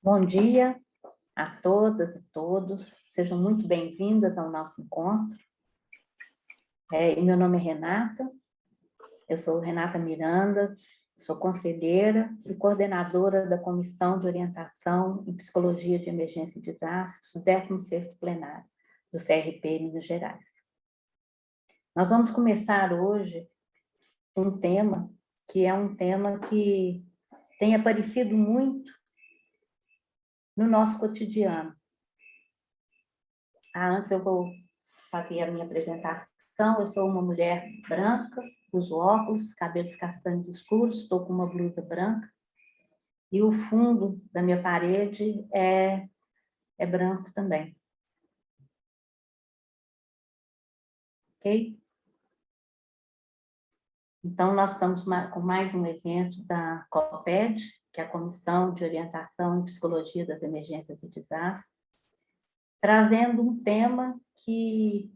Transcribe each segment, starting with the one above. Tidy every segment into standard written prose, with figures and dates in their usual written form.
Bom dia a todas e todos, sejam muito bem-vindas ao nosso encontro. Meu nome é Renata, eu sou Renata Miranda, sou conselheira e coordenadora da Comissão de Orientação em Psicologia de Emergência e Desastres, do 16º plenário do CRP Minas Gerais. Nós vamos começar hoje um tema que é um tema que tem aparecido muito no nosso cotidiano. Antes eu vou fazer a minha apresentação. Eu sou uma mulher branca, uso óculos, cabelos castanhos escuros, estou com uma blusa branca e o fundo da minha parede é branco também. Ok? Então, nós estamos com mais um evento da COPED, que é a Comissão de Orientação em Psicologia das Emergências e Desastres, trazendo um tema que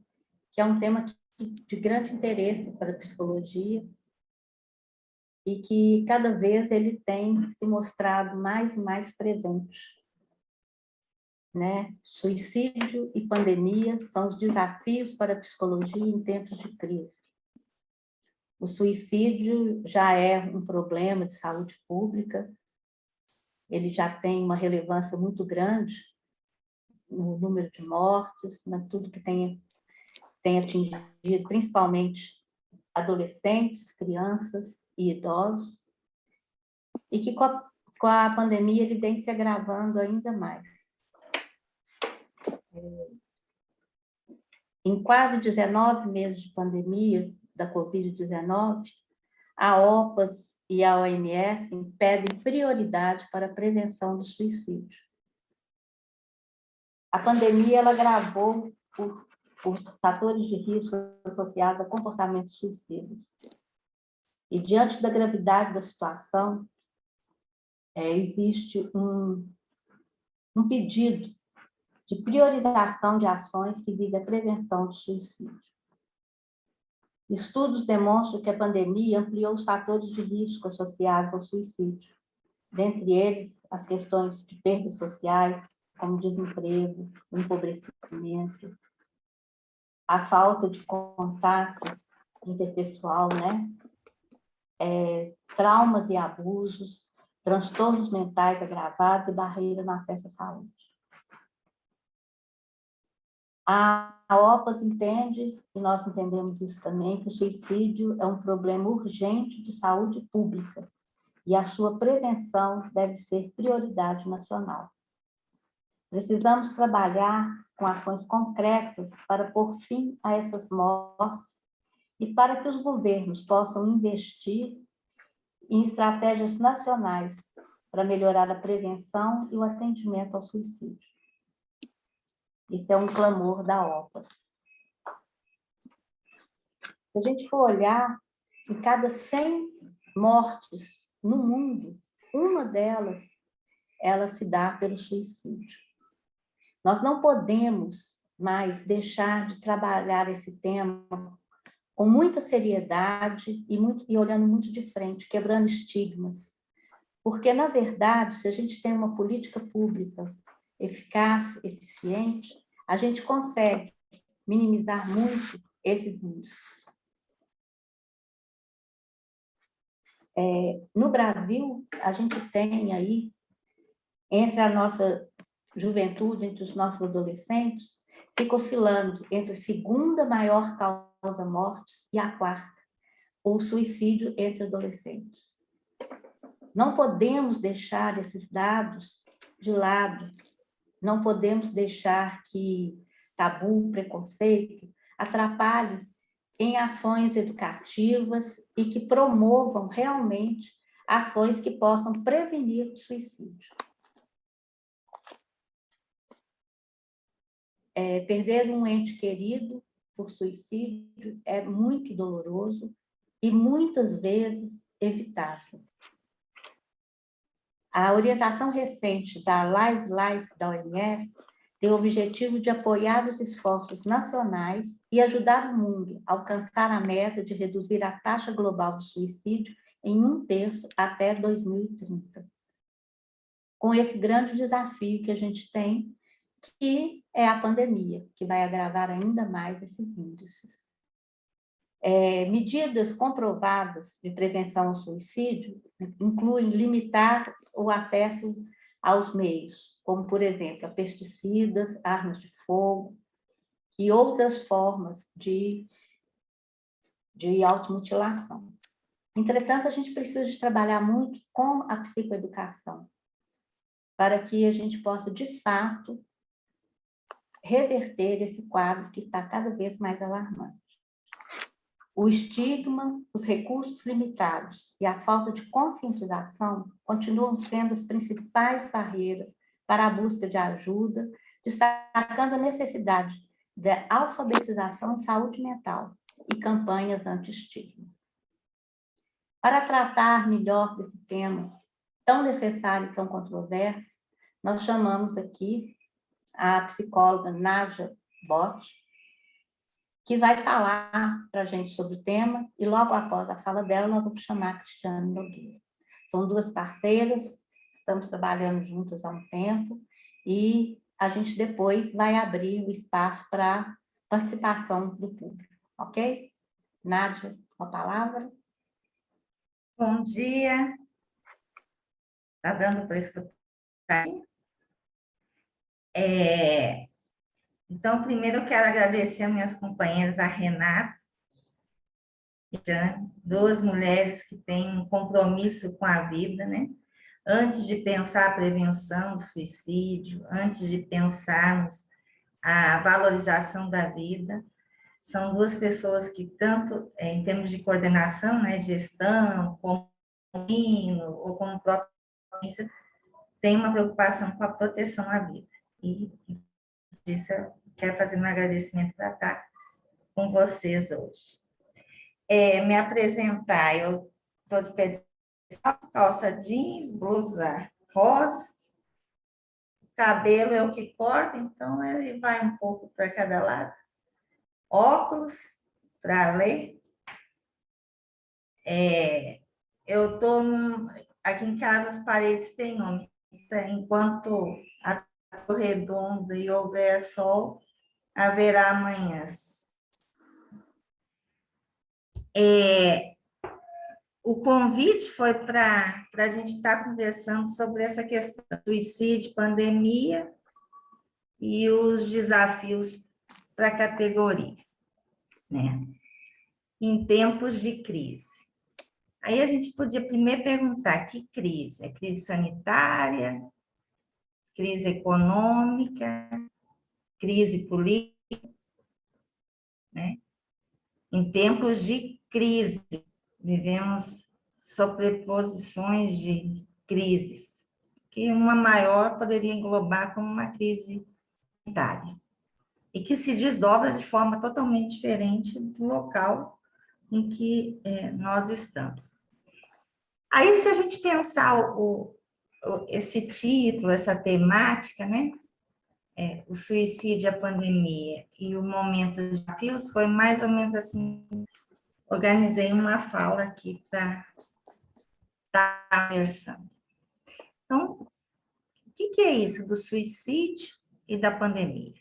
é um tema de grande interesse para a psicologia e que cada vez ele tem se mostrado mais e mais presente, né? Suicídio e pandemia são os desafios para a psicologia em tempos de crise. O suicídio já é um problema de saúde pública, ele já tem uma relevância muito grande no número de mortes, né? Tudo que tem atingido, principalmente adolescentes, crianças e idosos, e que com a pandemia ele vem se agravando ainda mais. Em quase 19 meses de pandemia da Covid-19, a OPAS e a OMS pedem prioridade para a prevenção do suicídio. A pandemia ela agravou os fatores de risco associados a comportamentos suicidas. E, diante da gravidade da situação, existe um pedido de priorização de ações que visem a prevenção do suicídio. Estudos demonstram que a pandemia ampliou os fatores de risco associados ao suicídio, dentre eles as questões de perdas sociais, como desemprego, empobrecimento, a falta de contato interpessoal, né? Traumas e abusos, transtornos mentais agravados e barreiras no acesso à saúde. A OPAS entende, e nós entendemos isso também, que o suicídio é um problema urgente de saúde pública e a sua prevenção deve ser prioridade nacional. Precisamos trabalhar com ações concretas para pôr fim a essas mortes e para que os governos possam investir em estratégias nacionais para melhorar a prevenção e o atendimento ao suicídio. Isso é um clamor da OPAS. Se a gente for olhar, em cada 100 mortes no mundo, uma delas, ela se dá pelo suicídio. Nós não podemos mais deixar de trabalhar esse tema com muita seriedade e olhando muito de frente, quebrando estigmas. Porque, na verdade, se a gente tem uma política pública eficaz, eficiente, a gente consegue minimizar muito esses índices. No Brasil, a gente tem aí, entre a nossa juventude, entre os nossos adolescentes, fica oscilando entre a segunda maior causa mortes e a quarta, o suicídio entre adolescentes. Não podemos deixar esses dados de lado, não podemos deixar que tabu, preconceito, atrapalhe em ações educativas e que promovam realmente ações que possam prevenir o suicídio. Perder um ente querido por suicídio é muito doloroso e muitas vezes evitável. A orientação recente da Live Life da OMS tem o objetivo de apoiar os esforços nacionais e ajudar o mundo a alcançar a meta de reduzir a taxa global de suicídio em 1/3 até 2030. com esse grande desafio que a gente tem, que é a pandemia, que vai agravar ainda mais esses índices. Medidas comprovadas de prevenção ao suicídio incluem limitar o acesso aos meios, como, por exemplo, a pesticidas, armas de fogo e outras formas de automutilação. Entretanto, a gente precisa de trabalhar muito com a psicoeducação, para que a gente possa, de fato, reverter esse quadro que está cada vez mais alarmante. O estigma, os recursos limitados e a falta de conscientização continuam sendo as principais barreiras para a busca de ajuda, destacando a necessidade de alfabetização em saúde mental e campanhas anti-estigma. Para tratar melhor desse tema tão necessário e tão controverso, nós chamamos aqui a psicóloga Nádia Bott, que vai falar para a gente sobre o tema, e logo após a fala dela, nós vamos chamar a Cristiane Nogueira. São duas parceiras, estamos trabalhando juntas há um tempo, e a gente depois vai abrir o espaço para participação do público, ok? Nádia, com a palavra. Bom dia. Está dando para escutar? Então, primeiro eu quero agradecer às minhas companheiras, a Renata e a Jane, duas mulheres que têm um compromisso com a vida, né? Antes de pensar a prevenção do suicídio, antes de pensarmos a valorização da vida, são duas pessoas que tanto, em termos de coordenação, né, gestão, como ou como própria tem uma preocupação com a proteção à vida. E isso eu quero fazer um agradecimento para estar com vocês hoje. Me apresentar, eu estou de pé de calça jeans, blusa rosa, cabelo é o que corta, então ele vai um pouco para cada lado. Óculos para ler. Eu estou aqui em casa, as paredes têm nome. Enquanto a torre redonda e houver sol, haverá amanhãs. O convite foi para a gente estar conversando sobre essa questão do suicídio, pandemia e os desafios para a categoria, né? Em tempos de crise. Aí a gente podia primeiro perguntar, que crise? É crise sanitária, crise econômica, crise política, né? Em tempos de crise, vivemos sobreposições de crises, que uma maior poderia englobar como uma crise sanitária, e que se desdobra de forma totalmente diferente do local em que nós estamos. Aí, se a gente pensar esse título, essa temática, né? O suicídio, a pandemia e o momento de desafios, foi mais ou menos assim. Organizei uma fala aqui para estar conversando. Então, o que é isso do suicídio e da pandemia?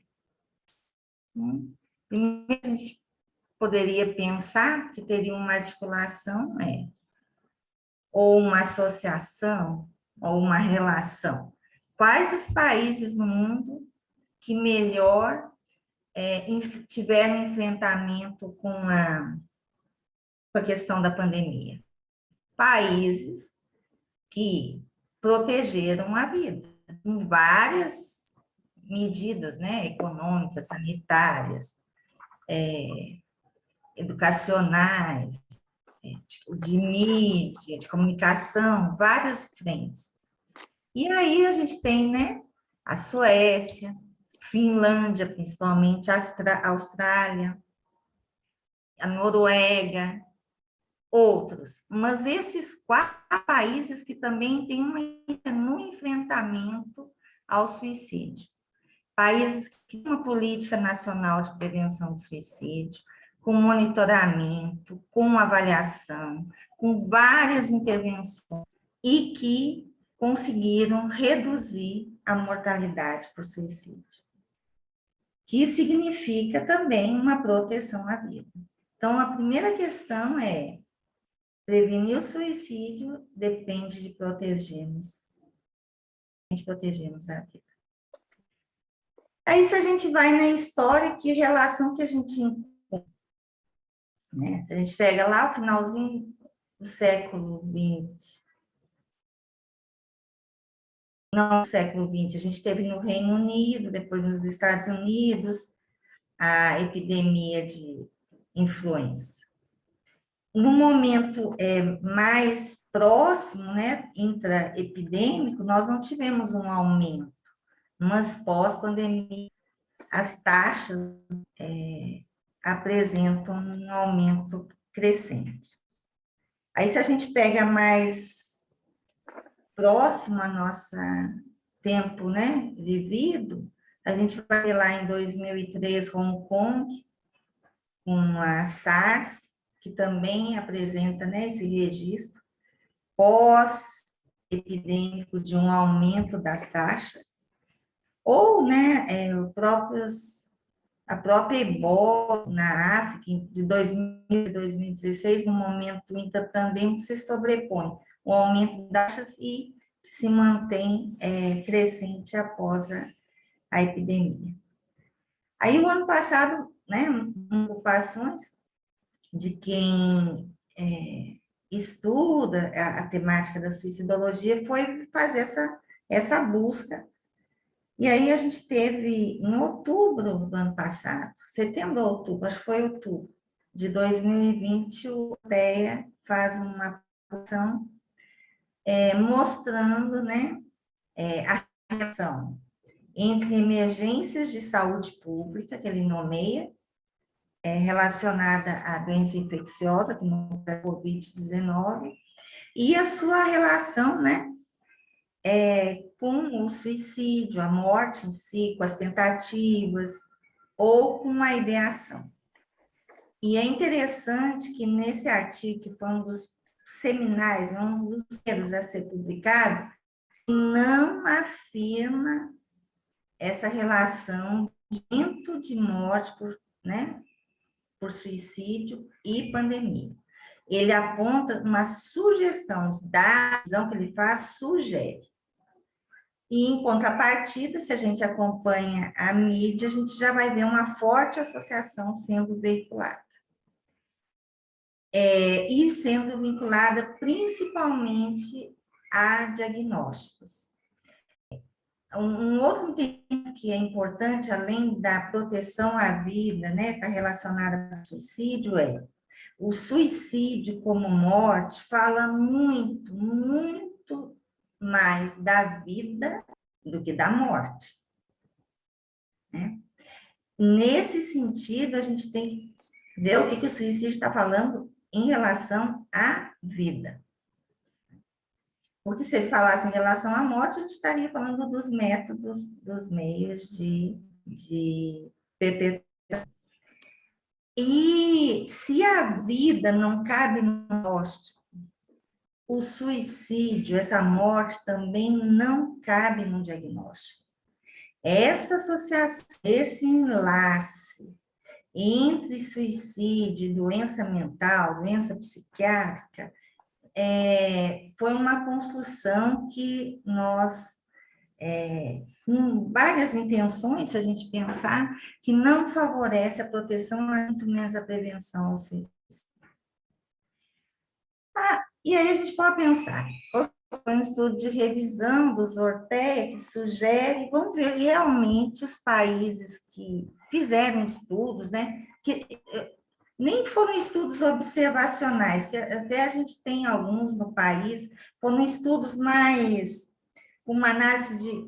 Primeiro, a gente poderia pensar que teria uma articulação, ou uma associação, ou uma relação. Quais os países no mundo que melhor tiveram enfrentamento com a questão da pandemia? Países que protegeram a vida, com várias medidas, né, econômicas, sanitárias, educacionais, de mídia, de comunicação, várias frentes. E aí a gente tem, né, a Suécia, Finlândia, principalmente, a Austrália, a Noruega, outros. Mas esses 4 países que também têm no enfrentamento ao suicídio. Países que têm uma política nacional de prevenção do suicídio, com monitoramento, com avaliação, com várias intervenções, e que conseguiram reduzir a mortalidade por suicídio, que significa também uma proteção à vida. Então, a primeira questão é: prevenir o suicídio depende de protegermos a vida. Aí, se a gente vai na história, que relação que a gente encontra, né? Se a gente pega lá o finalzinho do século XX, não do século XX, a gente teve no Reino Unido, depois nos Estados Unidos, a epidemia de influenza. No momento mais próximo, né, intraepidêmico, nós não tivemos um aumento, mas pós-pandemia, as taxas apresentam um aumento crescente. Aí, se a gente pega mais próximo ao nosso tempo, né, vivido, a gente vai ver lá em 2003, Hong Kong, com a SARS, que também apresenta, né, esse registro pós-epidêmico de um aumento das taxas, ou, né, a própria Ebola na África, de 2000 e 2016, no momento interpandêmico, se sobrepõe o aumento das taxas e se mantém crescente após a epidemia. Aí, o ano passado, né, preocupações de quem estuda a temática da suicidologia foi fazer essa busca. E aí a gente teve, em outubro do ano passado, setembro ou outubro, acho que foi outubro, de 2020, o TEA faz uma ação mostrando, né, a relação entre emergências de saúde pública, que ele nomeia, relacionada à doença infecciosa, como a Covid-19, e a sua relação, né, com o suicídio, a morte em si, com as tentativas, ou com a ideação. E é interessante que nesse artigo, que foi um dos seminais, um dos primeiros a ser publicado, não afirma essa relação de morte por, né, por suicídio e pandemia. Ele aponta uma sugestão, da visão que ele faz, sugere. E, em contrapartida, se a gente acompanha a mídia, a gente já vai ver uma forte associação sendo veiculada. E sendo vinculada principalmente a diagnósticos. Um outro entendimento que é importante, além da proteção à vida, né, está relacionada ao suicídio, o suicídio como morte fala muito, muito mais da vida do que da morte. Né? Nesse sentido, a gente tem que ver o que o suicídio está falando em relação à vida. Porque se ele falasse em relação à morte, a gente estaria falando dos métodos, dos meios de perpetuação. E se a vida não cabe no diagnóstico, o suicídio, essa morte também não cabe no diagnóstico. Essa associação, esse enlace entre suicídio e doença mental, doença psiquiátrica, foi uma construção que nós, com várias intenções, se a gente pensar, que não favorece a proteção, muito menos a prevenção ao suicídio. E aí a gente pode pensar, foi um estudo de revisão dos Ortega, que sugere, vamos ver realmente os países que fizeram estudos, né, que nem foram estudos observacionais, que até a gente tem alguns no país, foram estudos mais, uma análise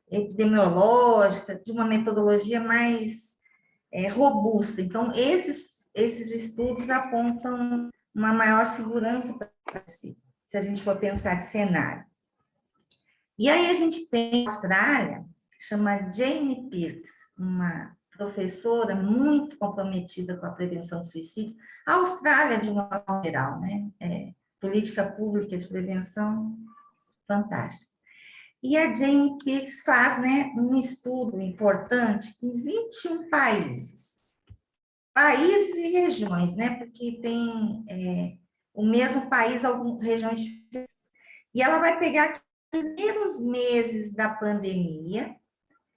epidemiológica, de uma metodologia mais robusta. Então, esses estudos apontam uma maior segurança para si, se a gente for pensar de cenário. E aí a gente tem a Austrália, chama Jane Pirks, uma professora muito comprometida com a prevenção do suicídio. A Austrália, de uma forma geral, né? Política pública de prevenção fantástico. E a Jane Pix faz, né, um estudo importante com 21 países. Países e regiões, né, porque tem o mesmo país, algumas regiões diferentes. E ela vai pegar os primeiros meses da pandemia,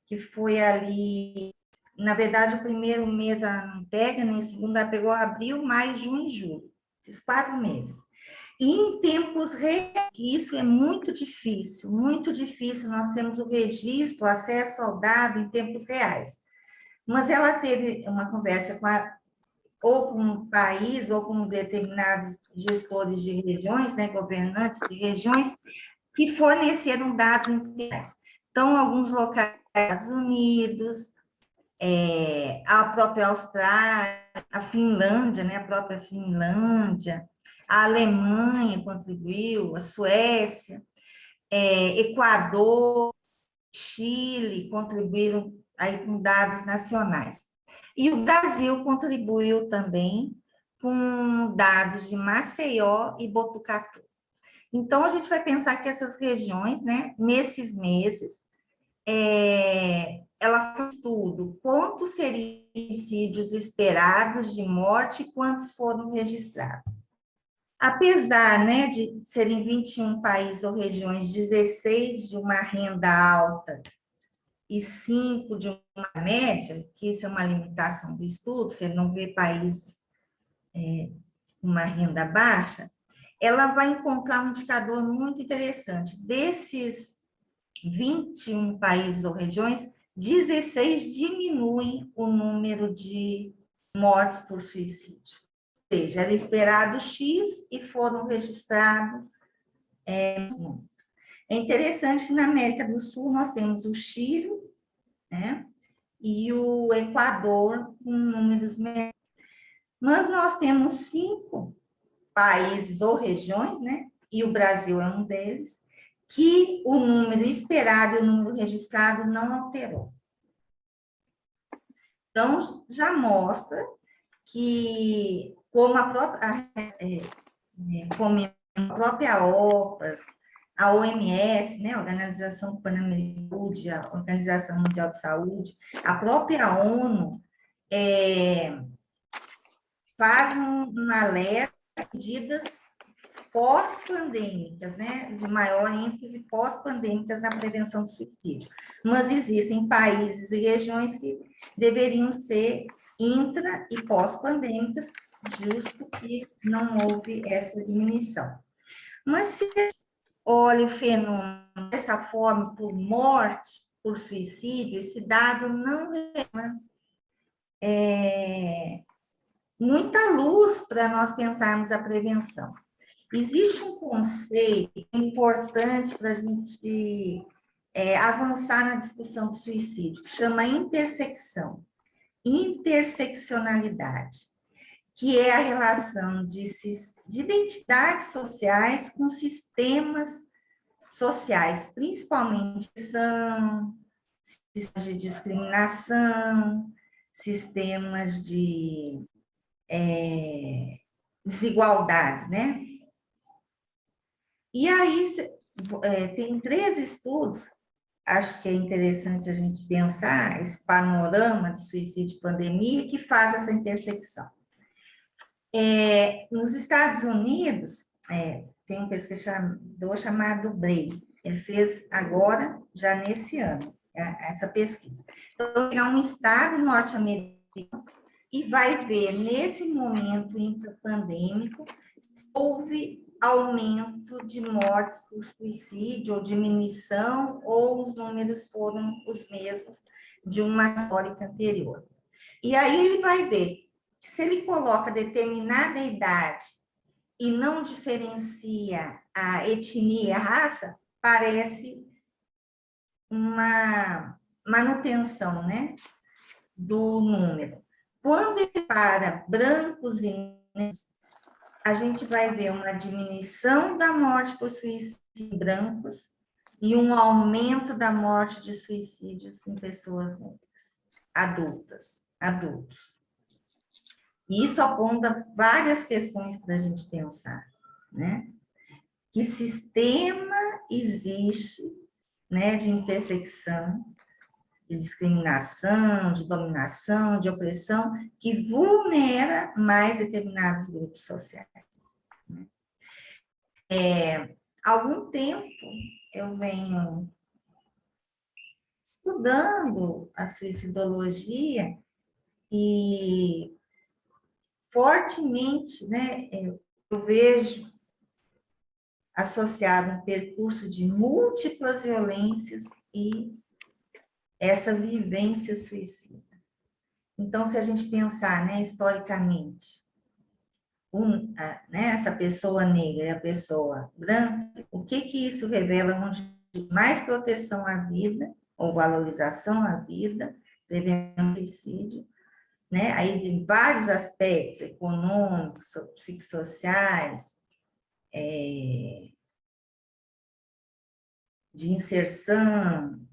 que foi ali, na verdade, o primeiro mês ela não pega, nem o segundo ela pegou abril, maio, junho e julho, esses 4 meses. E em tempos reais, isso é muito difícil, nós temos o registro, o acesso ao dado em tempos reais. Mas ela teve uma conversa ou com um país, ou com determinados gestores de regiões, né, governantes de regiões, que forneceram dados integrais. Então, alguns locais, Estados Unidos, a própria Austrália, a Finlândia, né, a própria Finlândia, a Alemanha contribuiu, a Suécia, Equador, Chile contribuíram aí com dados nacionais. E o Brasil contribuiu também com dados de Maceió e Botucatu. Então, a gente vai pensar que essas regiões, né, nesses meses, ela faz tudo. Quantos seriam suicídios esperados de morte e quantos foram registrados? Apesar, né, de serem 21 países ou regiões, 16 de uma renda alta e 5 de uma média, que isso é uma limitação do estudo, você não vê países com uma renda baixa, ela vai encontrar um indicador muito interessante. Desses 21 países ou regiões, 16 diminuem o número de mortes por suicídio. Ou seja, era esperado X e foram registrados números. É interessante que na América do Sul nós temos o Chile, né, e o Equador com números menores. Mas nós temos 5 países ou regiões, né, e o Brasil é um deles, que o número esperado e o número registrado não alterou. Então, já mostra que, como a própria OPAS, a OMS, né, a Organização Pan-Americana de Saúde, a Organização Mundial de Saúde, a própria ONU faz um alerta de medidas pós-pandêmicas, né, de maior ênfase pós-pandêmicas na prevenção do suicídio. Mas existem países e regiões que deveriam ser intra- e pós-pandêmicas, justo que não houve essa diminuição. Mas se olha o fenômeno dessa forma, por morte, por suicídio, esse dado não é muita luz para nós pensarmos a prevenção. Existe um conceito importante para a gente avançar na discussão do suicídio, que chama interseccionalidade, que é a relação de identidades sociais com sistemas sociais, principalmente sistemas de discriminação, sistemas de desigualdades, né? E aí tem 3 estudos, acho que é interessante a gente pensar esse panorama de suicídio e pandemia que faz essa intersecção. Nos Estados Unidos, tem um pesquisador chamado Bray, ele fez agora, já nesse ano, essa pesquisa. Então, vou pegar um estado norte-americano e vai ver, nesse momento intrapandêmico, se houve aumento de mortes por suicídio, ou diminuição, ou os números foram os mesmos de uma histórica anterior. E aí ele vai ver que se ele coloca determinada idade e não diferencia a etnia e a raça, parece uma manutenção, né, do número. Quando ele para brancos e negros, a gente vai ver uma diminuição da morte por suicídio em brancos e um aumento da morte de suicídios em pessoas negras, adultos. E isso aponta várias questões para a gente pensar, né? que sistema existe, né, de intersecção, de discriminação, de dominação, de opressão, que vulnera mais determinados grupos sociais. Há algum tempo eu venho estudando a suicidologia e fortemente, né, eu vejo associado um percurso de múltiplas violências e essa vivência suicida. Então, se a gente pensar, né, historicamente, né, essa pessoa negra e a pessoa branca, o que isso revela? Onde mais proteção à vida, ou valorização à vida, prevenção do suicídio, né? Aí de vários aspectos, econômicos, psicossociais, de inserção,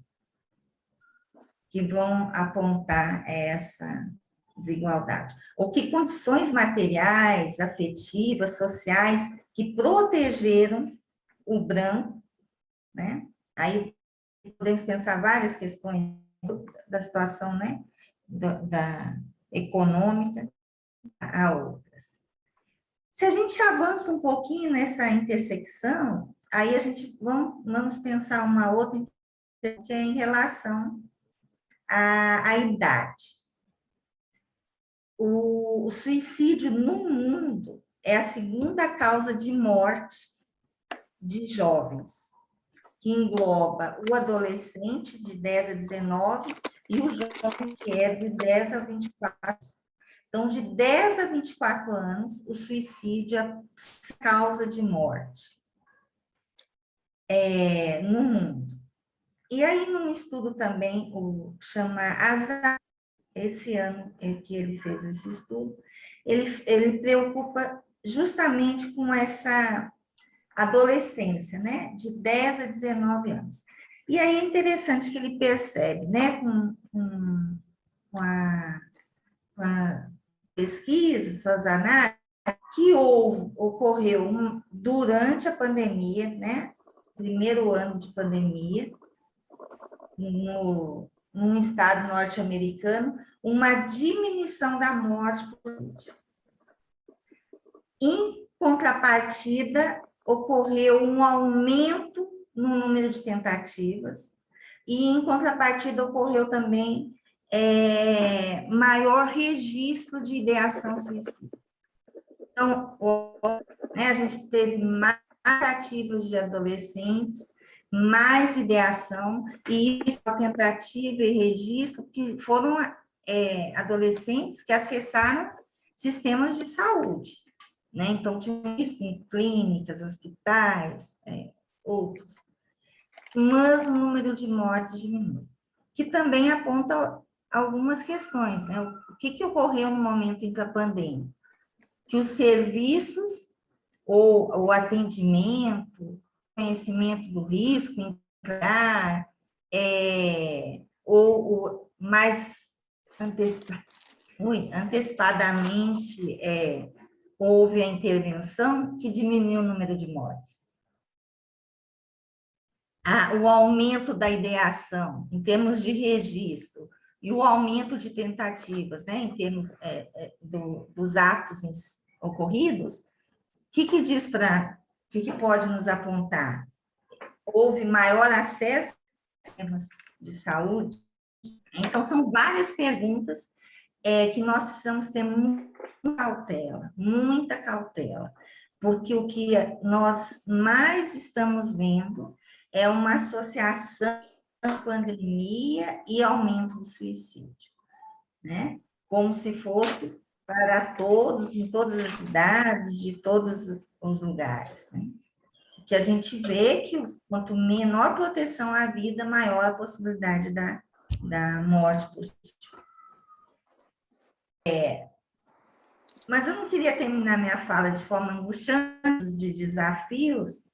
que vão apontar essa desigualdade. Ou que condições materiais, afetivas, sociais, que protegeram o branco, né? Aí podemos pensar várias questões da situação, né? Da econômica a outras. Se a gente avança um pouquinho nessa intersecção, aí a gente vamos pensar uma outra que é em relação à idade. O suicídio no mundo é a segunda causa de morte de jovens, que engloba o adolescente de 10 a 19 e o jovem que é de 10 a 24. Então, de 10 a 24 anos, o suicídio é a causa de morte no mundo. E aí, num estudo também, chama Azar, esse ano que ele fez esse estudo, ele preocupa justamente com essa adolescência, né, de 10 a 19 anos. E aí é interessante que ele percebe, né, com a pesquisa, suas análises, que ocorreu durante a pandemia, né, primeiro ano de pandemia, num estado norte-americano, uma diminuição da morte por Covid. Em contrapartida, ocorreu um aumento no número de tentativas, e em contrapartida ocorreu também maior registro de ideação suicida. Então, né, a gente teve mais tentativas de adolescentes, mais ideação, e isso, a tentativa e registro, que foram adolescentes que acessaram sistemas de saúde, né? Então, tinha isso em clínicas, hospitais, outros. Mas o número de mortes diminui, que também aponta algumas questões, né? O que ocorreu no momento intrapandêmico? Que os serviços, ou o atendimento, conhecimento do risco, ou mais antecipadamente houve a intervenção que diminuiu o número de mortes. O aumento da ideação, em termos de registro, e o aumento de tentativas, né, em termos dos atos ocorridos, o que diz para... O que pode nos apontar? Houve maior acesso a sistemas de saúde? Então, são várias perguntas que nós precisamos ter muita cautela, porque o que nós mais estamos vendo é uma associação da pandemia e aumento do suicídio, né? Como se fosse para todos, em todas as idades, de todos os lugares, né? Que a gente vê que quanto menor proteção à vida, maior a possibilidade da morte por suicídio. Mas eu não queria terminar minha fala de forma angustiante, de desafios,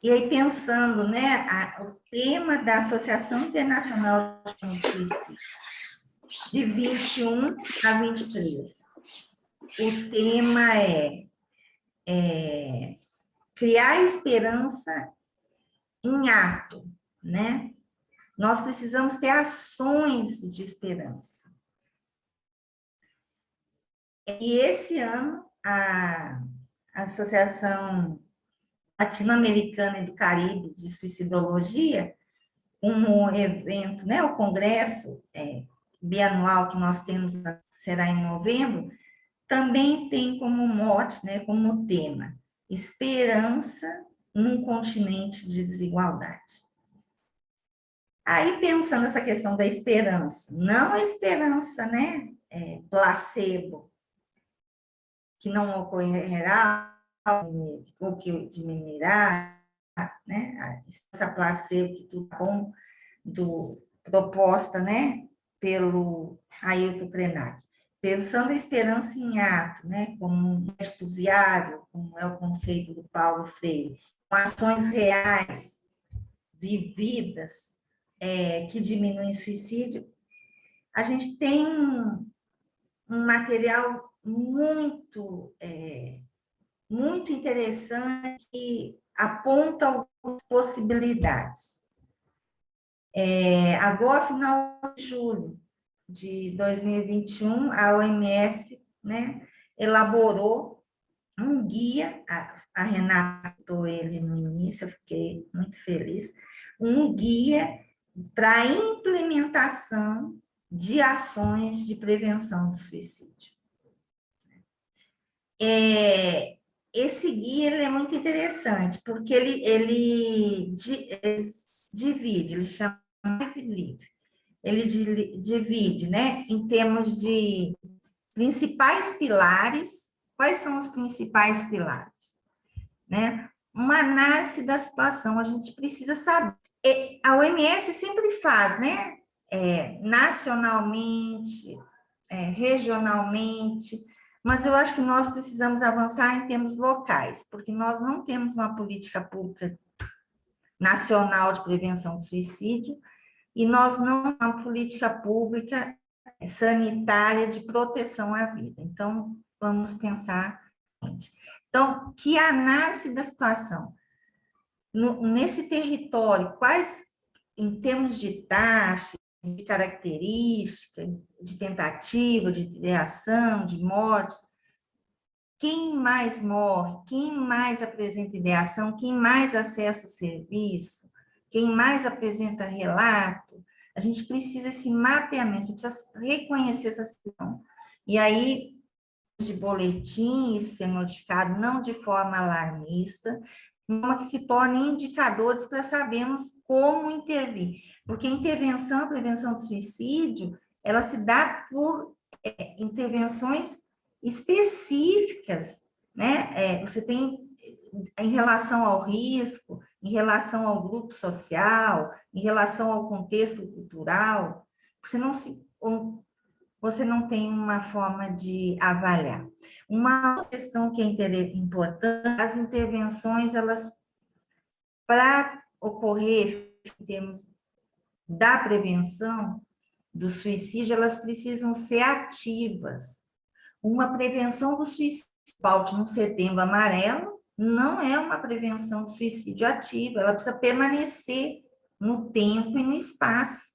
e aí pensando, né, o tema da Associação Internacional de Suicídio, de 21 a 23. O tema é criar esperança em ato, né? Nós precisamos ter ações de esperança. E esse ano, a Associação Latino-Americana do Caribe de Suicidologia, um evento, né, o congresso bianual que nós temos, será em novembro, também tem como mote, né, como tema, esperança num continente de desigualdade. Aí, pensando nessa questão da esperança, não a esperança, né, placebo, que não ocorrerá, ou que diminuirá, né, a esperança placebo, que tudo bom, proposta, né, pelo Ailton Krenak. Pensando a esperança em ato, né, como um gesto viário, como é o conceito do Paulo Freire, com ações reais, vividas, que diminuem o suicídio, a gente tem um material muito, muito interessante que aponta algumas possibilidades. Agora, final de julho de 2021, a OMS, né, elaborou um guia, a Renata citou ele no início, eu fiquei muito feliz, um guia para a implementação de ações de prevenção do suicídio. Esse guia ele é muito interessante, porque ele divide, ele chama de livre, ele divide, né, em termos de principais pilares. Quais são os principais pilares? Né? Uma análise da situação, a gente precisa saber. A OMS sempre faz, né? Nacionalmente, regionalmente, mas eu acho que nós precisamos avançar em termos locais, porque nós não temos uma política pública nacional de prevenção do suicídio, e nós não temos uma política pública sanitária de proteção à vida. Então, vamos pensar. Então, que análise da situação nesse território, quais, em termos de taxa, de característica, de tentativa, de ideação, de morte, quem mais morre, quem mais apresenta ideação, quem mais acessa o serviço, quem mais apresenta relato, a gente precisa esse mapeamento, a gente precisa reconhecer essa situação. E aí, de boletim, isso ser notificado, não de forma alarmista, mas que se tornem indicadores para sabermos como intervir. Porque a intervenção, a prevenção do suicídio, ela se dá por intervenções específicas, né? Você tem em relação ao risco, em relação ao grupo social, em relação ao contexto cultural, você não tem uma forma de avaliar. Uma outra questão que é importante, as intervenções, elas, para ocorrer em termos da prevenção do suicídio, elas precisam ser ativas. Uma prevenção do suicídio, no Setembro Amarelo, não é uma prevenção do suicídio ativa, ela precisa permanecer no tempo e no espaço.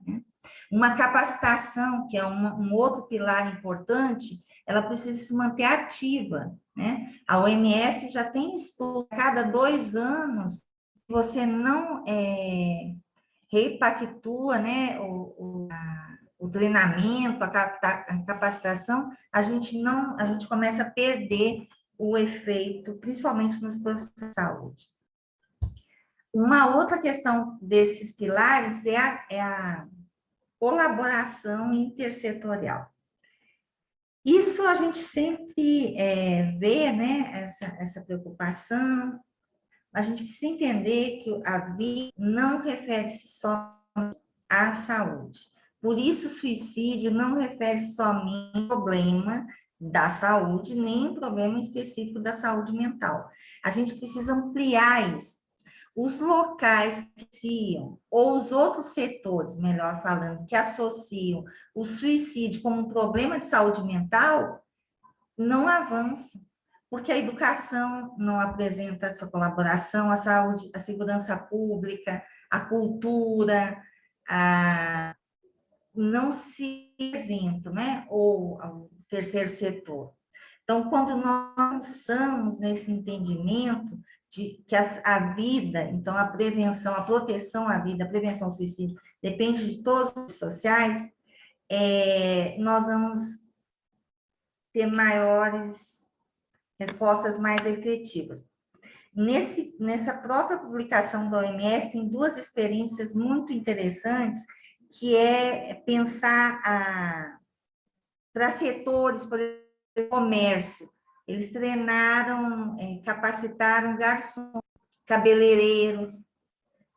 Né? Uma capacitação, que é um outro pilar importante, ela precisa se manter ativa. Né? A OMS já tem estudo, a cada 2 anos, se você não repactua, né, o treinamento, a capacitação, a gente começa a perder o efeito, principalmente nos profissionais de saúde. Uma outra questão desses pilares é a colaboração intersetorial. Isso a gente sempre vê, né, essa preocupação. A gente precisa entender que a vida não refere-se só à saúde. Por isso, o suicídio não refere somente ao problema da saúde, nem um problema específico da saúde mental. A gente precisa ampliar isso. Os locais que associam, ou os outros setores, melhor falando, que associam o suicídio como um problema de saúde mental, não avançam. porque a educação não apresenta essa colaboração, a saúde, a segurança pública, a cultura, não se apresentam, né? Ou o terceiro setor. Então, quando nós pensamos nesse entendimento de que a vida, então a prevenção, a proteção à vida, a prevenção ao suicídio, depende de todos os sociais, nós vamos ter maiores respostas mais efetivas. Nessa própria publicação da OMS, tem duas experiências muito interessantes, que é pensar para setores, por exemplo, comércio. Eles treinaram, capacitaram garçons, cabeleireiros,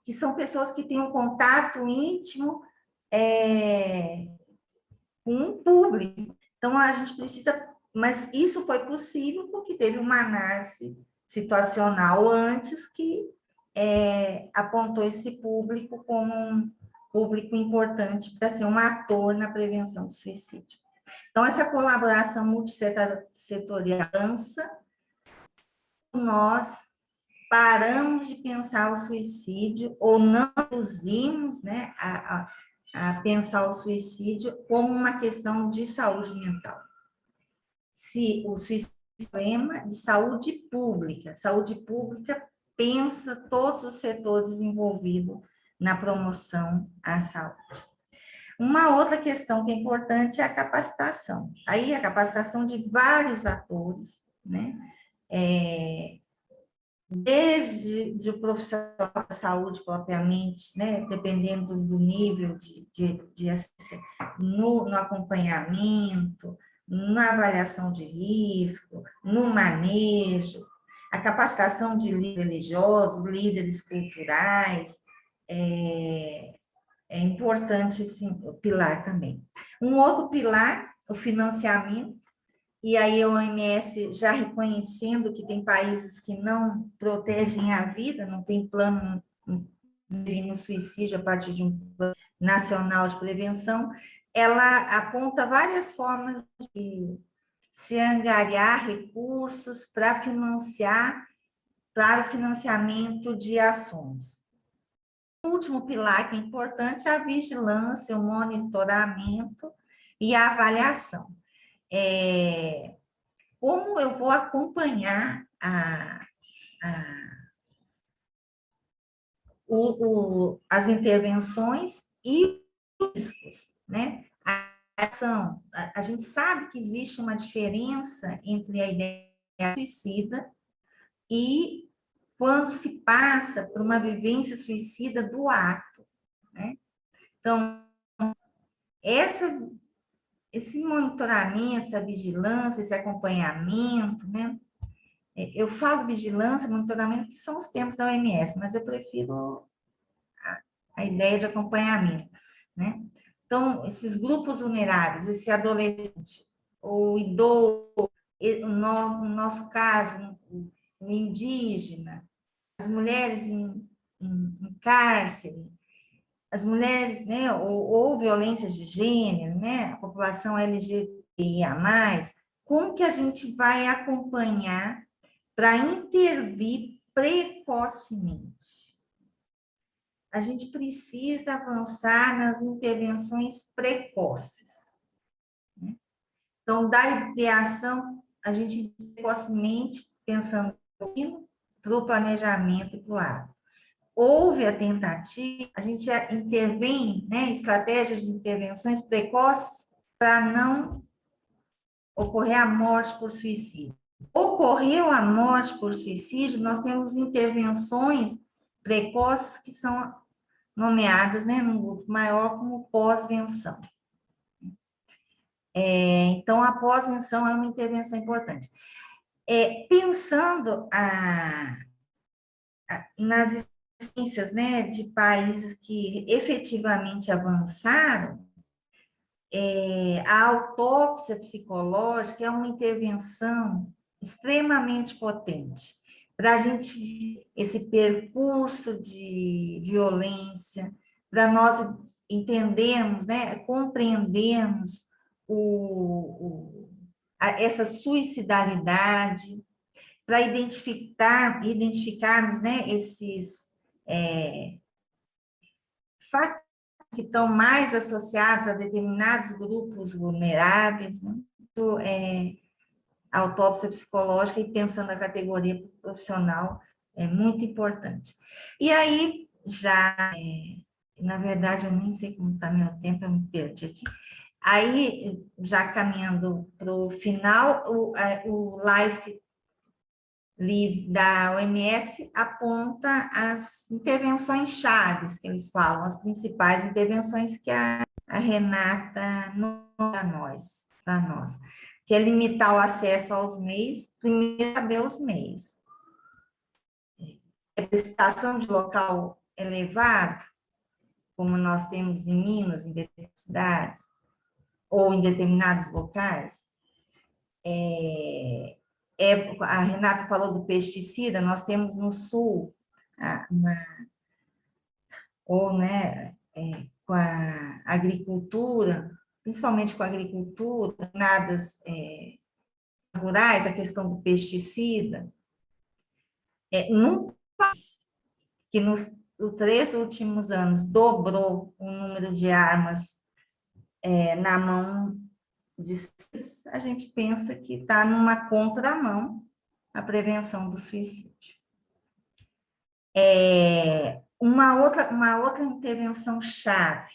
que são pessoas que têm um contato íntimo com o público. Então, a gente precisa... Mas isso foi possível porque teve uma análise situacional antes que apontou esse público como um público importante para ser um ator na prevenção do suicídio. Então, essa colaboração multissetorial avança, nós paramos de pensar o suicídio, ou não reduzimos, né, a pensar o suicídio como uma questão de saúde mental. Se o suicídio é um problema de saúde pública pensa todos os setores envolvidos na promoção à saúde. Uma outra questão que é importante é a capacitação. Aí, a capacitação de vários atores, né? Desde o profissional da saúde propriamente, né? Dependendo do nível de assistência, no acompanhamento, na avaliação de risco, no manejo, a capacitação de líderes religiosos, líderes culturais, é importante esse pilar também. Um outro pilar, o financiamento, e aí a OMS já reconhecendo que tem países que não protegem a vida, não tem plano de suicídio a partir de um plano nacional de prevenção, ela aponta várias formas de se angariar recursos para o financiamento de ações. O último pilar que é importante é a vigilância, o monitoramento e a avaliação. Como eu vou acompanhar as intervenções e os riscos, né? A gente sabe que existe uma diferença entre a ideia suicida e quando se passa por uma vivência suicida do ato, né? Então, esse monitoramento, essa vigilância, esse acompanhamento, né? Eu falo vigilância, monitoramento, que são os termos da OMS, mas eu prefiro a ideia de acompanhamento, né? Então, esses grupos vulneráveis, esse adolescente, o idoso, no nosso caso, o indígena, as mulheres em cárcere, as mulheres, né, ou violências de gênero, né, a população LGBTIA+, como que a gente vai acompanhar para intervir precocemente? A gente precisa avançar nas intervenções precoces, né? Então, da ideação, a gente precocemente pensando para o planejamento e para o ato. Houve a tentativa, a gente intervém, né, estratégias de intervenções precoces para não ocorrer a morte por suicídio. Ocorreu a morte por suicídio, nós temos intervenções precoces que são nomeadas, né, num grupo maior como pós-venção. Então, a pós-venção é uma intervenção importante. Pensando nas experiências, né, de países que efetivamente avançaram, a autópsia psicológica é uma intervenção extremamente potente para a gente esse percurso de violência, para nós entendermos, né, compreendermos essa suicidalidade, para identificarmos, né, esses fatores que estão mais associados a determinados grupos vulneráveis, né? A autópsia psicológica e pensando na categoria profissional é muito importante. E aí, na verdade, eu nem sei como está meu tempo, eu me perdi aqui. Aí, já caminhando para o final, o Life Livre da OMS aponta as intervenções chaves que eles falam, as principais intervenções que a Renata não para nós, que é limitar o acesso aos meios, primeiro saber os meios. A prestação de local elevado, como nós temos em Minas, em determinadas cidades, ou em determinados locais, a Renata falou do pesticida, nós temos no sul, com a agricultura, principalmente com a agricultura, rurais, a questão do pesticida, num país que nos 3 últimos anos dobrou o número de armas na mão de a gente pensa que está numa contramão a prevenção do suicídio. Uma outra intervenção chave,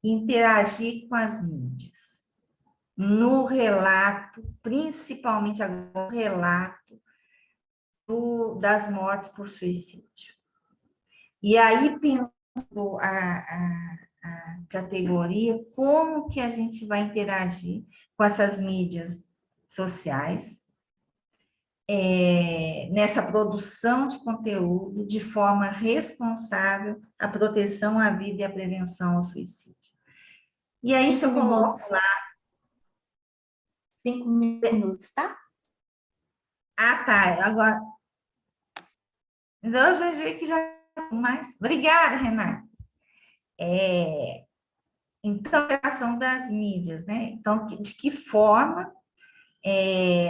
interagir com as mídias. No relato, principalmente agora, no relato das mortes por suicídio. E aí, pensando a categoria, como que a gente vai interagir com essas mídias sociais, nessa produção de conteúdo de forma responsável, a proteção à vida e a prevenção ao suicídio. E aí, se eu coloco lá... 5 minutos, tá? Ah, tá. Agora... Então, eu já vi que já... Mas... Obrigada, Renata. Então, a ação das mídias, né? Então, de que forma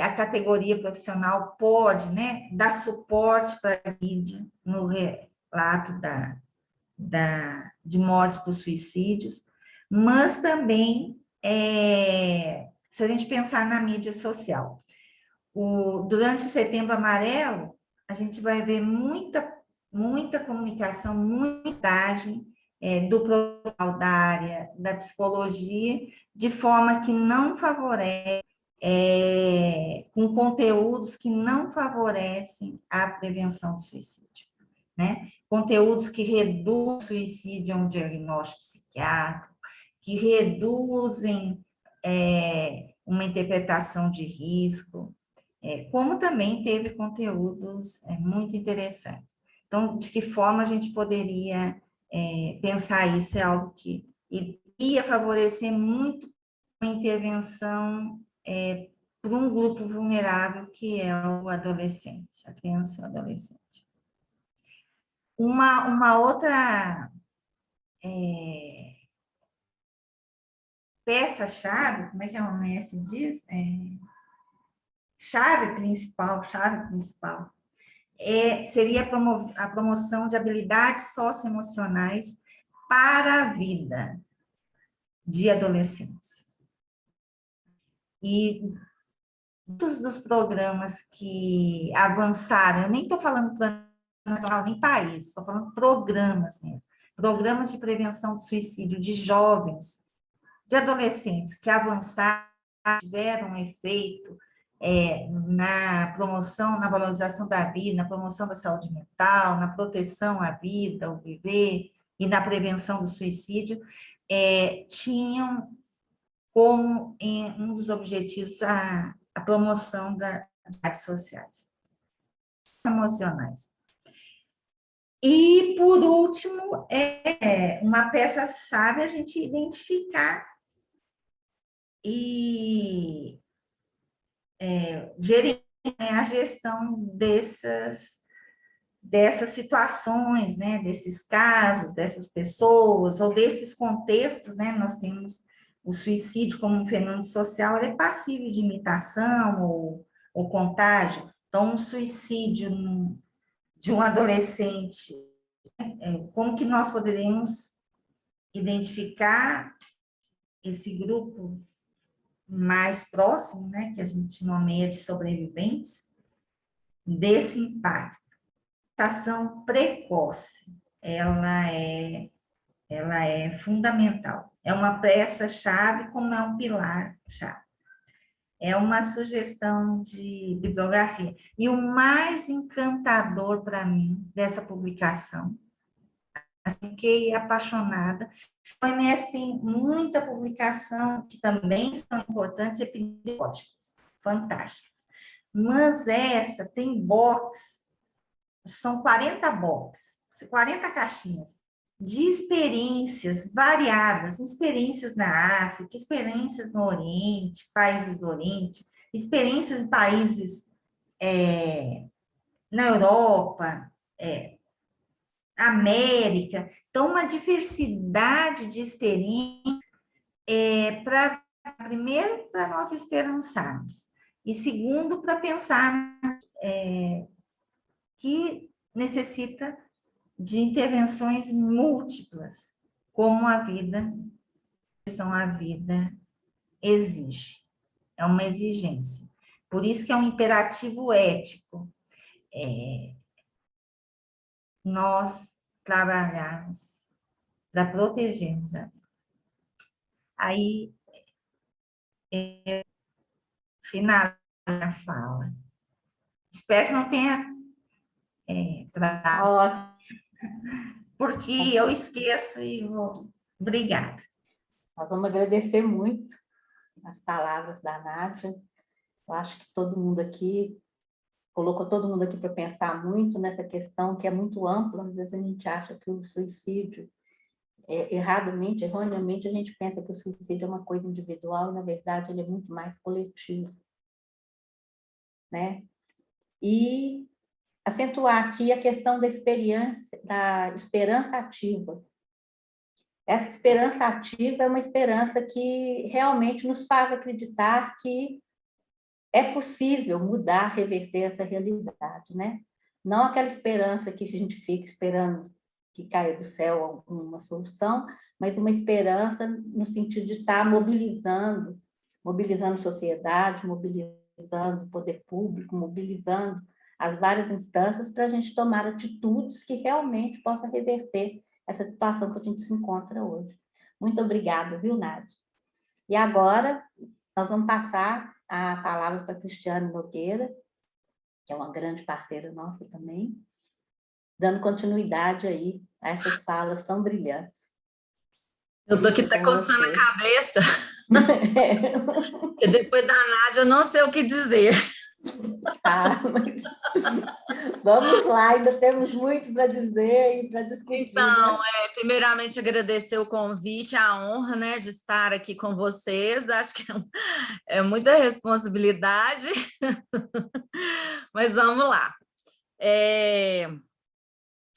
a categoria profissional pode, né, dar suporte para a mídia no relato de mortes por suicídios, mas também, se a gente pensar na mídia social, durante o Setembro Amarelo, a gente vai ver muita comunicação, muita mensagem do profissional da área da psicologia, de forma que não favorece, com conteúdos que não favorecem a prevenção do suicídio, né? Conteúdos que reduzem o suicídio a um diagnóstico psiquiátrico, que reduzem uma interpretação de risco, como também teve conteúdos muito interessantes. Então, de que forma a gente poderia pensar isso? É algo que iria favorecer muito a intervenção para um grupo vulnerável, que é o adolescente, a criança e o adolescente. Uma outra peça-chave, como é que a OMS diz? Chave principal, seria a promoção de habilidades socioemocionais para a vida de adolescentes. E muitos dos programas que avançaram, eu nem estou falando plano nacional nem país, estou falando programas mesmo, programas de prevenção do suicídio de jovens, de adolescentes que avançaram, tiveram um efeito na promoção, na valorização da vida, na promoção da saúde mental, na proteção à vida, ao viver e na prevenção do suicídio, tinham como um dos objetivos a promoção das atividades sociais, emocionais. E, por último, uma peça-chave a gente identificar e gerir a gestão dessas situações, né, desses casos, dessas pessoas, ou desses contextos, né, nós temos o suicídio como um fenômeno social, ele é passível de imitação ou contágio. Então, um suicídio de um adolescente, como que nós poderíamos identificar esse grupo mais próximo, né, que a gente nomeia de sobreviventes, desse impacto. A ação precoce, ela é fundamental. É uma peça-chave, como é um pilar-chave. É uma sugestão de bibliografia. E o mais encantador para mim dessa publicação, assim, fiquei apaixonada. O OMS tem muita publicação que também são importantes, epidemiológicas, fantásticas. Mas essa tem box, são 40 box, 40 caixinhas, de experiências variadas, experiências na África, experiências no Oriente, países do Oriente, experiências em países na Europa, América. Então, uma diversidade de experiências primeiro, para nós esperançarmos, e segundo, para pensar que necessita de intervenções múltiplas, como a vida exige. É uma exigência. Por isso que é um imperativo ético. Nós trabalharmos para protegermos a vida. Aí, final da fala. Espero que não tenha porque eu esqueço e vou... Obrigada. Nós vamos agradecer muito as palavras da Nádia. Eu acho que todo mundo aqui, colocou todo mundo aqui para pensar muito nessa questão que é muito ampla. Às vezes a gente acha que o suicídio, erroneamente, a gente pensa que o suicídio é uma coisa individual e, na verdade, ele é muito mais coletivo, né? E acentuar aqui a questão da esperança ativa. Essa esperança ativa é uma esperança que realmente nos faz acreditar que é possível mudar, reverter essa realidade, né? Não aquela esperança que a gente fica esperando que caia do céu alguma solução, mas uma esperança no sentido de estar mobilizando sociedade, mobilizando o poder público, mobilizando as várias instâncias para a gente tomar atitudes que realmente possam reverter essa situação que a gente se encontra hoje. Muito obrigada, viu, Nádia? E agora, nós vamos passar a palavra para a Cristiane Nogueira, que é uma grande parceira nossa também, dando continuidade aí a essas falas tão brilhantes. Eu estou aqui até coçando a cabeça, porque depois da Nádia eu não sei o que dizer. Mas vamos lá, ainda temos muito para dizer e para discutir. Então, né? Primeiramente agradecer o convite, a honra, né, de estar aqui com vocês. Acho que é muita responsabilidade, mas vamos lá.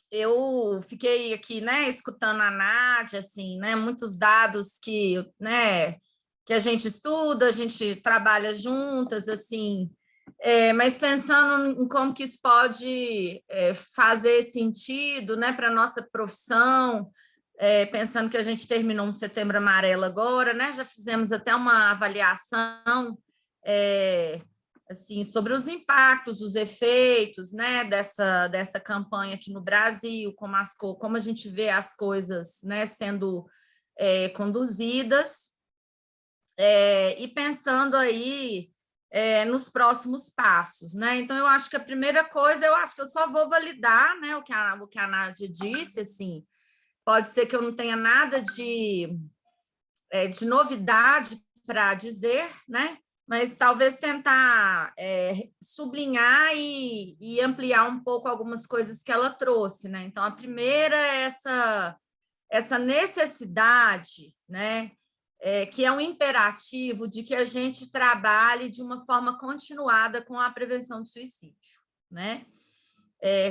Eu fiquei aqui, né, escutando a Nádia, assim, né, muitos dados que a gente estuda, a gente trabalha juntas, assim, mas pensando em como que isso pode fazer sentido, né, para a nossa profissão, pensando que a gente terminou um Setembro Amarelo agora, né, já fizemos até uma avaliação assim, sobre os impactos, os efeitos, né, dessa campanha aqui no Brasil, como a gente vê as coisas, né, sendo conduzidas, e pensando aí nos próximos passos, né? Então, eu acho que a primeira coisa, eu acho que eu só vou validar, né, o que a Nádia disse, assim, pode ser que eu não tenha nada de novidade para dizer, né? Mas talvez tentar sublinhar e ampliar um pouco algumas coisas que ela trouxe, né? Então, a primeira é essa necessidade, né? Que é um imperativo de que a gente trabalhe de uma forma continuada com a prevenção do suicídio, né?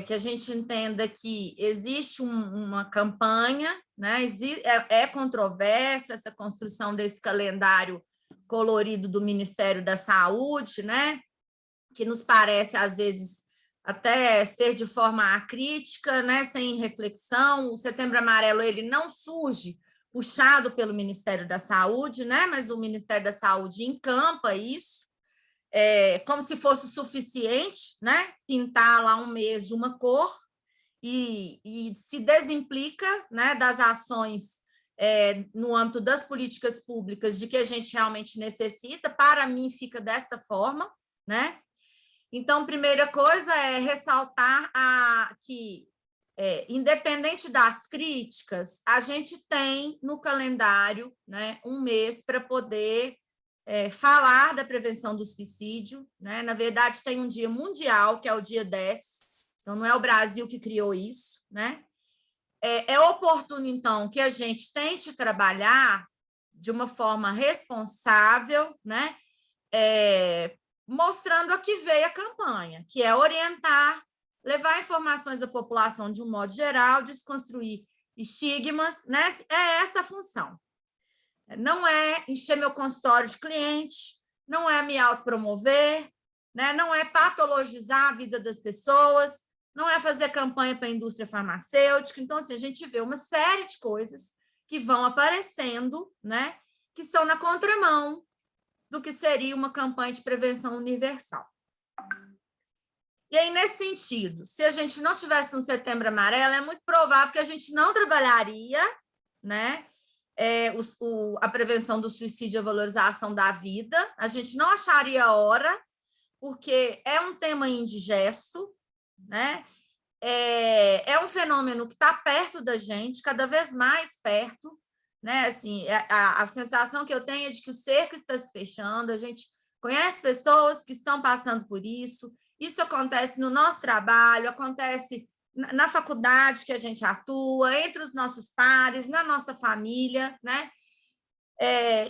Que a gente entenda que existe uma campanha, né? É controversa essa construção desse calendário colorido do Ministério da Saúde, né? que nos parece, às vezes, até ser de forma acrítica, né, sem reflexão. O Setembro Amarelo ele não surge puxado pelo Ministério da Saúde, né, mas o Ministério da Saúde encampa isso, como se fosse suficiente, né, pintar lá um mês de uma cor e se desimplica, né, das ações no âmbito das políticas públicas de que a gente realmente necessita. Para mim, fica dessa forma, né? Então, primeira coisa é ressaltar que, independente das críticas, a gente tem no calendário, né, um mês para poder falar da prevenção do suicídio, né? Na verdade, tem um dia mundial, que é o dia 10, então não é o Brasil que criou isso, né? É oportuno, então, que a gente tente trabalhar de uma forma responsável, né? Mostrando a que veio a campanha, que é orientar, levar informações à população de um modo geral, desconstruir estigmas, né? É essa a função. Não é encher meu consultório de cliente, não é me autopromover, né? Não é patologizar a vida das pessoas, não é fazer campanha para a indústria farmacêutica. Então, assim, a gente vê uma série de coisas que vão aparecendo, né? Que estão na contramão do que seria uma campanha de prevenção universal. E aí, nesse sentido, se a gente não tivesse um Setembro Amarelo, é muito provável que a gente não trabalharia, né, a prevenção do suicídio e a valorização da vida, a gente não acharia hora, porque é um tema indigesto, né? É um fenômeno que está perto da gente, cada vez mais perto, né? Assim, a sensação que eu tenho é de que o cerco está se fechando, a gente conhece pessoas que estão passando por isso acontece no nosso trabalho, acontece na faculdade que a gente atua, entre os nossos pares, na nossa família, né?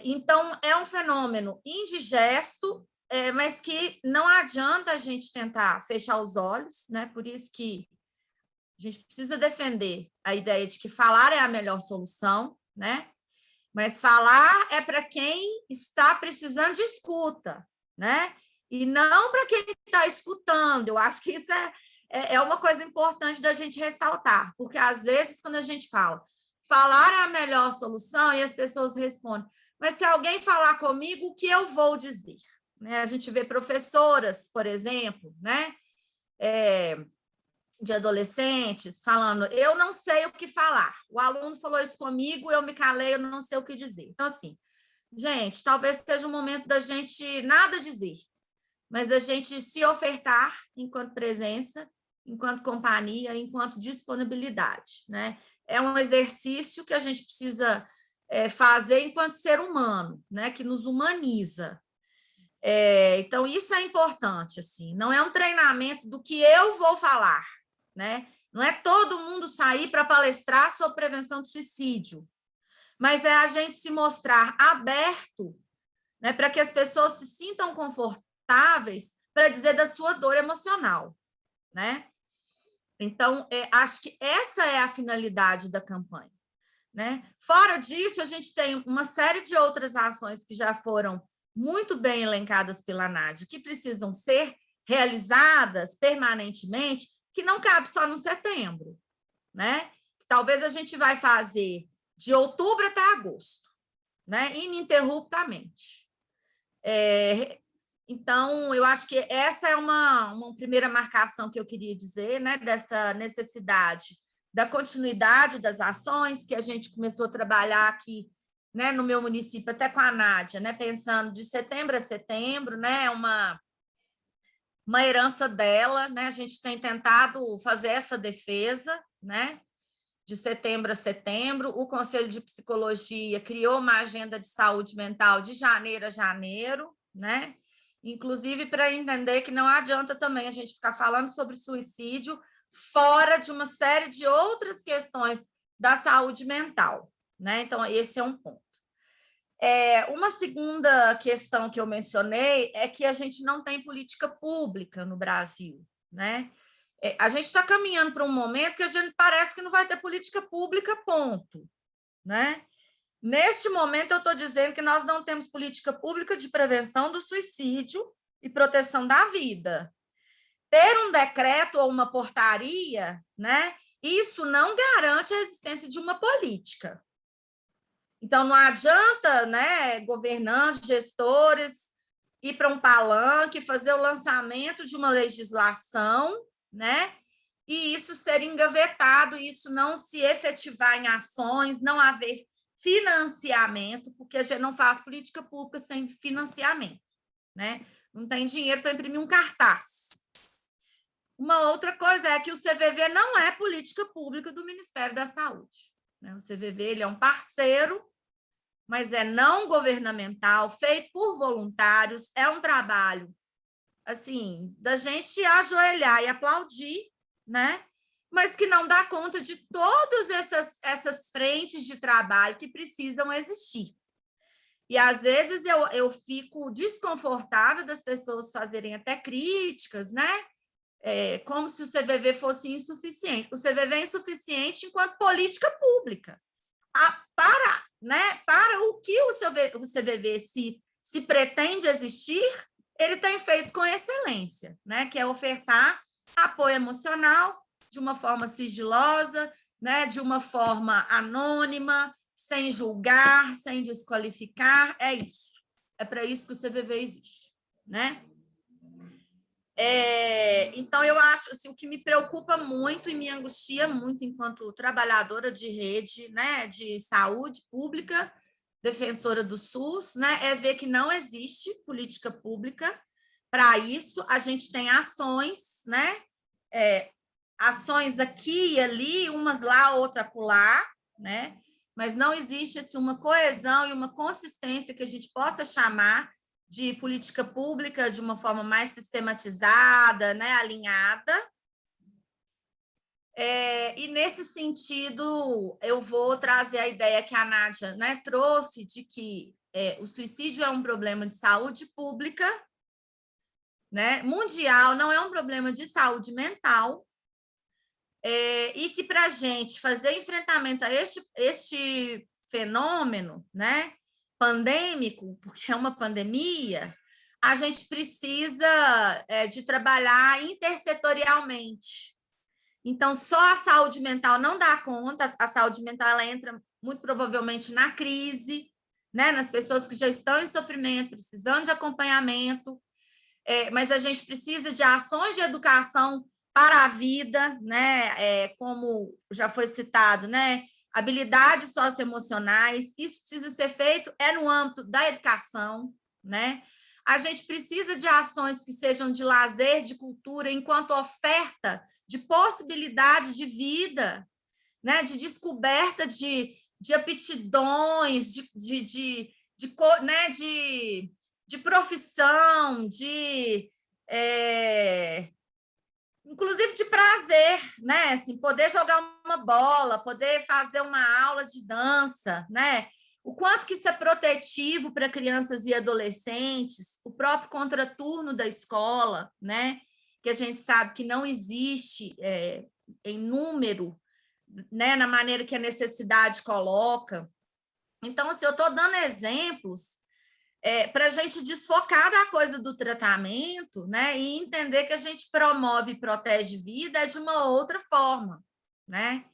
Então, é um fenômeno indigesto, mas que não adianta a gente tentar fechar os olhos, né? Por isso que a gente precisa defender a ideia de que falar é a melhor solução, né? Mas falar é para quem está precisando de escuta, né? E não para quem está escutando. Eu acho que isso é uma coisa importante da gente ressaltar, porque às vezes, quando a gente fala, falar é a melhor solução, e as pessoas respondem, mas se alguém falar comigo, o que eu vou dizer? Né? A gente vê professoras, por exemplo, né? De adolescentes falando, eu não sei o que falar. O aluno falou isso comigo, eu me calei, eu não sei o que dizer. Então, assim, gente, talvez seja um momento da gente nada dizer, mas da gente se ofertar enquanto presença, enquanto companhia, enquanto disponibilidade, né? É um exercício que a gente precisa fazer enquanto ser humano, né? Que nos humaniza. Então, isso é importante, assim, não é um treinamento do que eu vou falar, né? Não é todo mundo sair para palestrar sobre prevenção de suicídio, mas é a gente se mostrar aberto, né, para que as pessoas se sintam confortáveis para dizer da sua dor emocional, né? Então, acho que essa é a finalidade da campanha, né? Fora disso, a gente tem uma série de outras ações que já foram muito bem elencadas pela NAD, que precisam ser realizadas permanentemente, que não cabe só no setembro, né? Talvez a gente vai fazer de outubro até agosto, né? Ininterruptamente. Então, eu acho que essa é uma primeira marcação que eu queria dizer, né? Dessa necessidade da continuidade das ações que a gente começou a trabalhar aqui, né, no meu município, até com a Nádia, né, pensando de setembro a setembro, né, uma herança dela, né, a gente tem tentado fazer essa defesa, né, de setembro a setembro. O Conselho de Psicologia criou uma agenda de saúde mental de janeiro a janeiro, né, inclusive para entender que não adianta também a gente ficar falando sobre suicídio fora de uma série de outras questões da saúde mental, né? Então, esse é um ponto. Uma segunda questão que eu mencionei é que a gente não tem política pública no Brasil, né? A gente está caminhando para um momento que a gente parece que não vai ter política pública, ponto, né? Neste momento, eu estou dizendo que nós não temos política pública de prevenção do suicídio e proteção da vida. Ter um decreto ou uma portaria, né, isso não garante a existência de uma política. Então, não adianta, né, governantes, gestores, ir para um palanque, fazer o lançamento de uma legislação, né, e isso ser engavetado, isso não se efetivar em ações, não haver financiamento, porque a gente não faz política pública sem financiamento, né? Não tem dinheiro para imprimir um cartaz. Uma outra coisa é que o CVV não é política pública do Ministério da Saúde, né? O CVV ele é um parceiro, mas é não governamental, feito por voluntários, é um trabalho assim, da gente ajoelhar e aplaudir, né? Mas que não dá conta de todas essas frentes de trabalho que precisam existir. E, às vezes, eu fico desconfortável das pessoas fazerem até críticas, né? Como se o CVV fosse insuficiente. O CVV é insuficiente enquanto política pública. Para o que o CVV se pretende existir, ele tem feito com excelência, né? Que é ofertar apoio emocional de uma forma sigilosa, né? De uma forma anônima, sem julgar, sem desqualificar. É isso. É para isso que o CVV existe, né? Então, eu acho assim, o que me preocupa muito e me angustia muito enquanto trabalhadora de rede, né, de saúde pública, defensora do SUS, né, é ver que não existe política pública para isso. A gente tem ações, né, ações aqui e ali, umas lá, outra acolá, né, mas não existe assim, uma coesão e uma consistência que a gente possa chamar de política pública de uma forma mais sistematizada, né, alinhada. E, nesse sentido, eu vou trazer a ideia que a Nádia, né, trouxe de que o suicídio é um problema de saúde pública, né, mundial, não é um problema de saúde mental, e que, para a gente fazer enfrentamento a este fenômeno, né, pandêmico, porque é uma pandemia, a gente precisa de trabalhar intersetorialmente. Então, só a saúde mental não dá conta, a saúde mental ela entra muito provavelmente na crise, né? Nas pessoas que já estão em sofrimento, precisando de acompanhamento, mas a gente precisa de ações de educação para a vida, né? Como já foi citado, né? Habilidades socioemocionais, isso precisa ser feito no âmbito da educação, né? A gente precisa de ações que sejam de lazer, de cultura, enquanto oferta de possibilidades de vida, né? De descoberta de aptidões, de profissão, inclusive de prazer, né? Assim, poder jogar uma bola, poder fazer uma aula de dança, né? O quanto que isso é protetivo para crianças e adolescentes, o próprio contraturno da escola, né? Que a gente sabe que não existe em número, né? Na maneira que a necessidade coloca. Então, assim, eu estou dando exemplos para a gente desfocar da coisa do tratamento, né? E entender que a gente promove e protege vida de uma outra forma, né?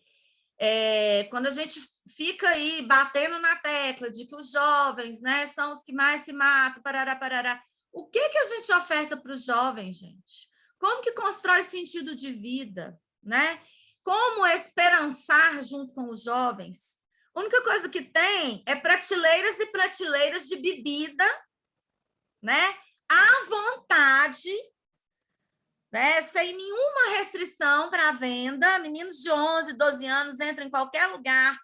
Quando a gente fica aí batendo na tecla de que os jovens, né, são os que mais se matam, parará, parará, o que a gente oferta para os jovens, gente? Como que constrói sentido de vida, né? Como esperançar junto com os jovens? A única coisa que tem é prateleiras e prateleiras de bebida, né? À vontade, né? Sem nenhuma restrição para venda. Meninos de 11, 12 anos entram em qualquer lugar,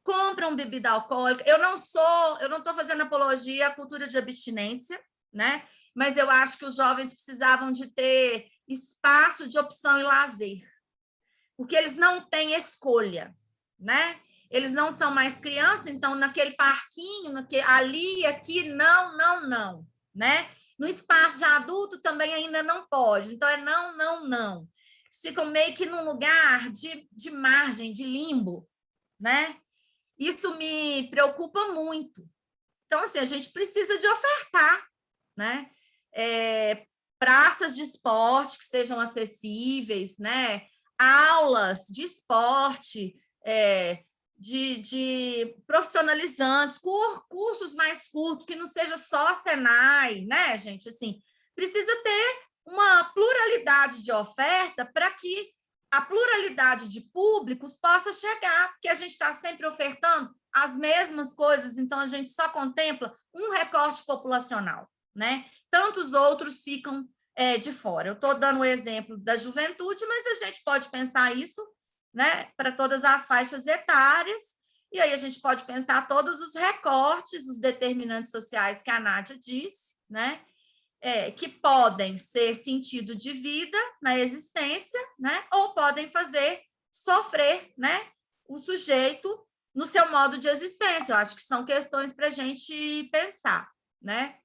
compram bebida alcoólica. Eu não estou fazendo apologia à cultura de abstinência, né? Mas eu acho que os jovens precisavam de ter espaço de opção e lazer, porque eles não têm escolha, né? Eles não são mais crianças, então, naquele parquinho, ali, aqui, não, né? No espaço de adulto também ainda não pode, então não. Eles ficam meio que num lugar de margem, de limbo, né? Isso me preocupa muito. Então, assim, a gente precisa de ofertar, né? praças de esporte que sejam acessíveis, né? Aulas de esporte, de profissionalizantes, cursos mais curtos, que não seja só Senai, né, gente? Assim, precisa ter uma pluralidade de oferta para que a pluralidade de públicos possa chegar, porque a gente está sempre ofertando as mesmas coisas, então a gente só contempla um recorte populacional, né? Tantos outros ficam de fora. Eu estou dando o exemplo da juventude, mas a gente pode pensar isso, né, para todas as faixas etárias, e aí a gente pode pensar todos os recortes, os determinantes sociais que a Nádia disse, né, que podem ser sentido de vida na existência, né, ou podem fazer sofrer, né, o sujeito no seu modo de existência. Eu acho que são questões para a gente pensar, né?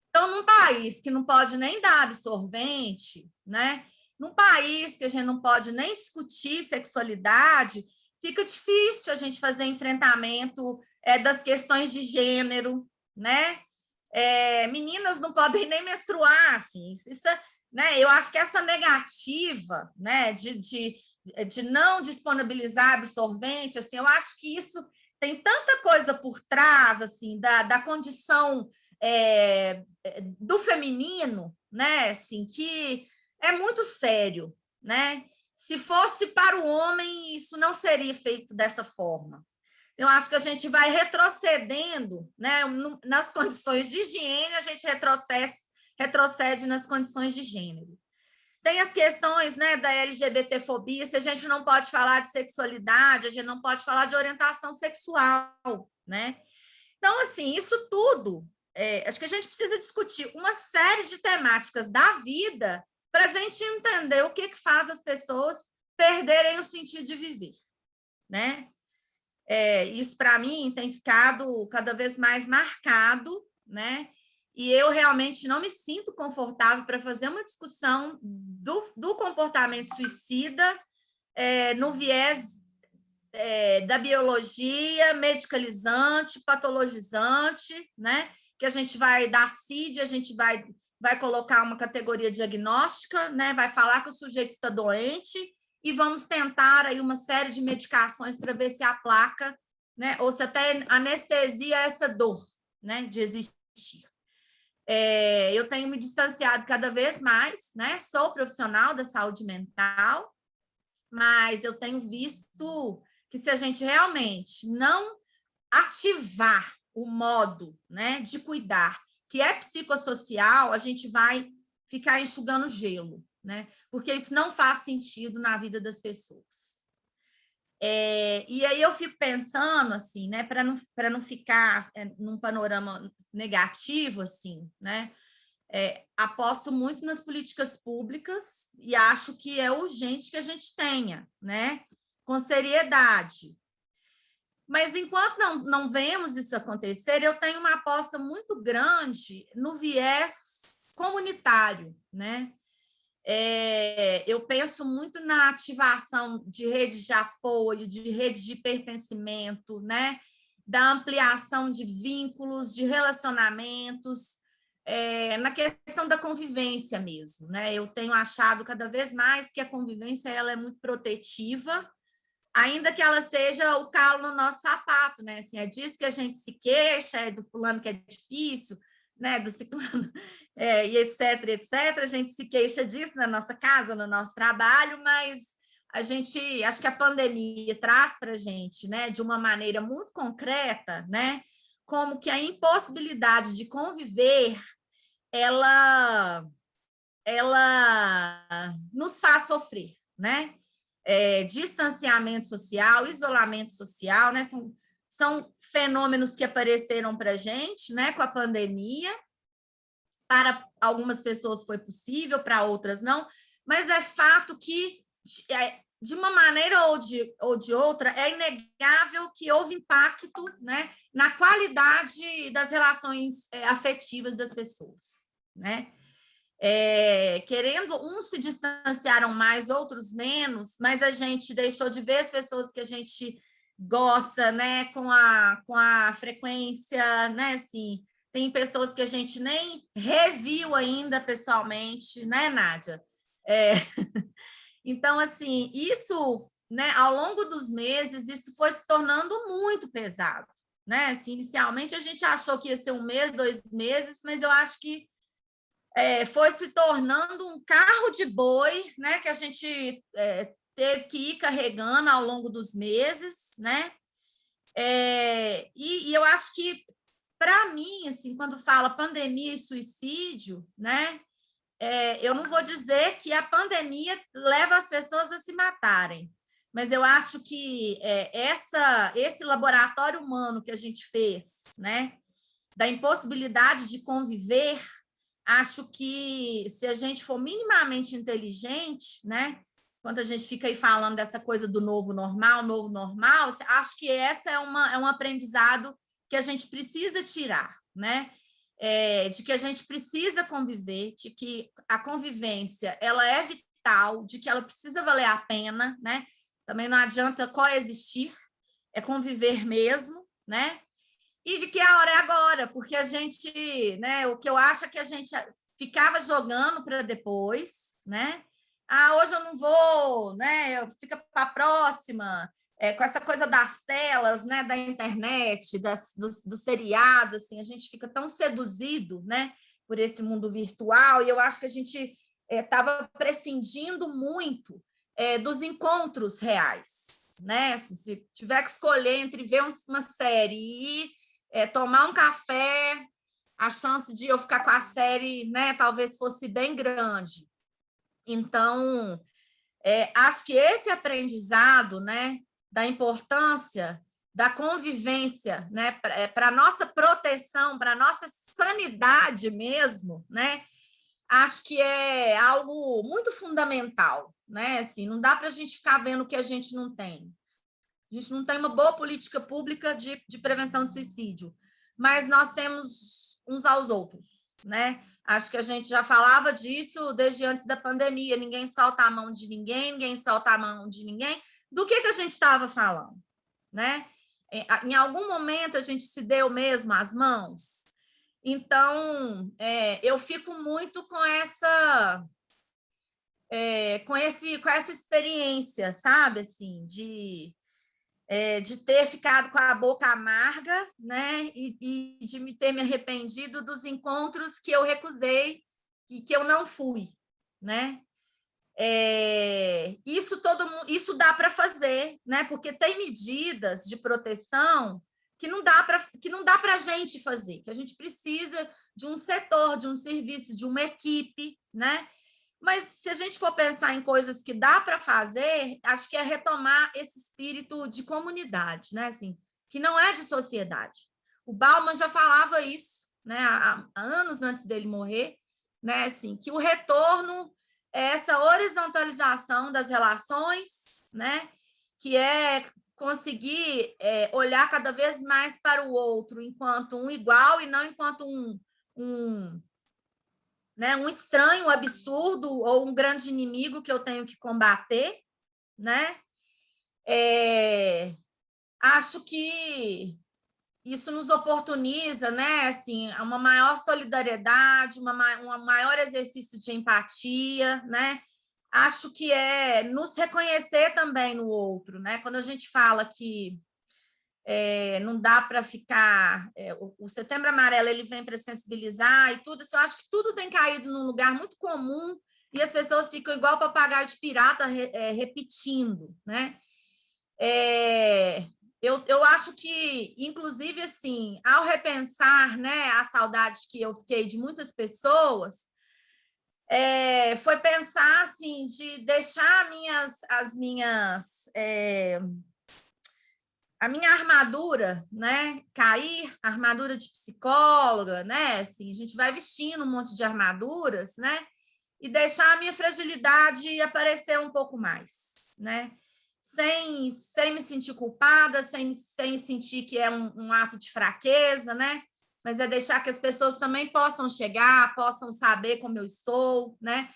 Então, num país que não pode nem dar absorvente, né? Num país que a gente não pode nem discutir sexualidade, fica difícil a gente fazer enfrentamento das questões de gênero, né? Meninas não podem nem menstruar, assim. Isso, né? Eu acho que essa negativa, né, de não disponibilizar absorvente, assim, eu acho que isso tem tanta coisa por trás, assim, da condição do feminino, né, assim, que é muito sério, né? Se fosse para o homem, isso não seria feito dessa forma. Eu acho que a gente vai retrocedendo, né, nas condições de higiene, a gente retrocede nas condições de gênero. Tem as questões, né, da LGBTfobia, se a gente não pode falar de sexualidade, a gente não pode falar de orientação sexual, né? Então, assim, isso tudo, acho que a gente precisa discutir uma série de temáticas da vida para a gente entender o que faz as pessoas perderem o sentido de viver, né? Isso, para mim, tem ficado cada vez mais marcado, né? E eu realmente não me sinto confortável para fazer uma discussão do comportamento suicida no viés da biologia medicalizante, patologizante, né? Que a gente vai dar CID, a gente vai colocar uma categoria diagnóstica, né? Vai falar que o sujeito está doente e vamos tentar aí uma série de medicações para ver se aplaca, né? Ou se até anestesia essa dor, né? De existir. Eu tenho me distanciado cada vez mais, né? Sou profissional da saúde mental, mas eu tenho visto que se a gente realmente não ativar o modo, né, de cuidar, que é psicossocial, a gente vai ficar enxugando gelo, né? Porque isso não faz sentido na vida das pessoas. E aí eu fico pensando, assim, né, para não ficar num panorama negativo, assim, né? Aposto muito nas políticas públicas e acho que é urgente que a gente tenha, né, com seriedade. Mas enquanto não vemos isso acontecer, eu tenho uma aposta muito grande no viés comunitário, né? Eu penso muito na ativação de redes de apoio, de redes de pertencimento, né? Da ampliação de vínculos, de relacionamentos, na questão da convivência mesmo, né? Eu tenho achado cada vez mais que a convivência ela é muito protetiva, ainda que ela seja o calo no nosso sapato, né? Assim, é disso que a gente se queixa, é do fulano que é difícil, né? Do ciclano, e etc, etc. A gente se queixa disso na nossa casa, no nosso trabalho, mas a gente, acho que a pandemia traz para a gente, né, de uma maneira muito concreta, né, como que a impossibilidade de conviver, ela nos faz sofrer, né? Distanciamento social, isolamento social, né? São fenômenos que apareceram para a gente, né, com a pandemia. Para algumas pessoas foi possível, para outras não, mas é fato que, de uma maneira ou de outra, é inegável que houve impacto, né, na qualidade das relações afetivas das pessoas, né? Querendo, uns se distanciaram mais, outros menos, mas a gente deixou de ver as pessoas que a gente gosta, né, com a frequência, né, assim, tem pessoas que a gente nem reviu ainda pessoalmente, né, Nádia? Então, assim, isso, né, ao longo dos meses, isso foi se tornando muito pesado, né? Assim, inicialmente a gente achou que ia ser 1 mês, 2 meses, mas eu acho que foi se tornando um carro de boi, né? Que a gente teve que ir carregando ao longo dos meses, né? E eu acho que, para mim, assim, quando fala pandemia e suicídio, né? Eu não vou dizer que a pandemia leva as pessoas a se matarem, mas eu acho que esse laboratório humano que a gente fez, né, da impossibilidade de conviver, acho que se a gente for minimamente inteligente, né, quando a gente fica aí falando dessa coisa do novo normal, acho que essa é um aprendizado que a gente precisa tirar, né? De que a gente precisa conviver, de que a convivência ela é vital, de que ela precisa valer a pena, né? Também não adianta coexistir, é conviver mesmo, né? E de que a hora é agora, porque a gente, né? O que eu acho é que a gente ficava jogando para depois, né? Hoje eu não vou, né? Fica para a próxima. Com essa coisa das telas, né, da internet, dos seriados, assim, a gente fica tão seduzido, né, por esse mundo virtual, e eu acho que a gente estava prescindindo muito dos encontros reais, né? Assim, se tiver que escolher entre ver uma série e tomar um café, a chance de eu ficar com a série, né, talvez fosse bem grande. Então, acho que esse aprendizado, né, da importância da convivência, né, para a nossa proteção, para a nossa sanidade mesmo, né, acho que é algo muito fundamental, né? Assim, não dá para a gente ficar vendo o que a gente não tem. A gente não tem uma boa política pública de prevenção de suicídio, mas nós temos uns aos outros, né? Acho que a gente já falava disso desde antes da pandemia. Ninguém solta a mão de ninguém, ninguém solta a mão de ninguém. Do que a gente estava falando, né? Em algum momento a gente se deu mesmo as mãos. Então, eu fico muito com essa experiência, sabe, assim, de ter ficado com a boca amarga, né, e de ter me arrependido dos encontros que eu recusei e que eu não fui, né? Isso dá para fazer, né? Porque tem medidas de proteção que não dá para a gente fazer, que a gente precisa de um setor, de um serviço, de uma equipe, né? Mas se a gente for pensar em coisas que dá para fazer, acho que é retomar esse espírito de comunidade, né? Assim, que não é de sociedade. O Bauman já falava isso, né? Há anos antes dele morrer, né? Assim, que o retorno essa horizontalização das relações, né? Que é conseguir olhar cada vez mais para o outro enquanto um igual e não enquanto né, um estranho, um absurdo ou um grande inimigo que eu tenho que combater, né? Acho que isso nos oportuniza, né, assim, uma maior solidariedade, um maior exercício de empatia, né? Acho que é nos reconhecer também no outro, né? Quando a gente fala que não dá para ficar... o Setembro Amarelo ele vem para sensibilizar e tudo isso, eu acho que tudo tem caído num lugar muito comum e as pessoas ficam igual papagaio de pirata repetindo, né? Eu acho que, inclusive, assim, ao repensar, né, a saudade que eu fiquei de muitas pessoas, foi pensar assim, de deixar a minha armadura, né, cair, armadura de psicóloga, né, assim, a gente vai vestindo um monte de armaduras, né, e deixar a minha fragilidade aparecer um pouco mais, né, sem me sentir culpada, sem sentir que é um ato de fraqueza, né, mas é deixar que as pessoas também possam chegar, possam saber como eu estou, né,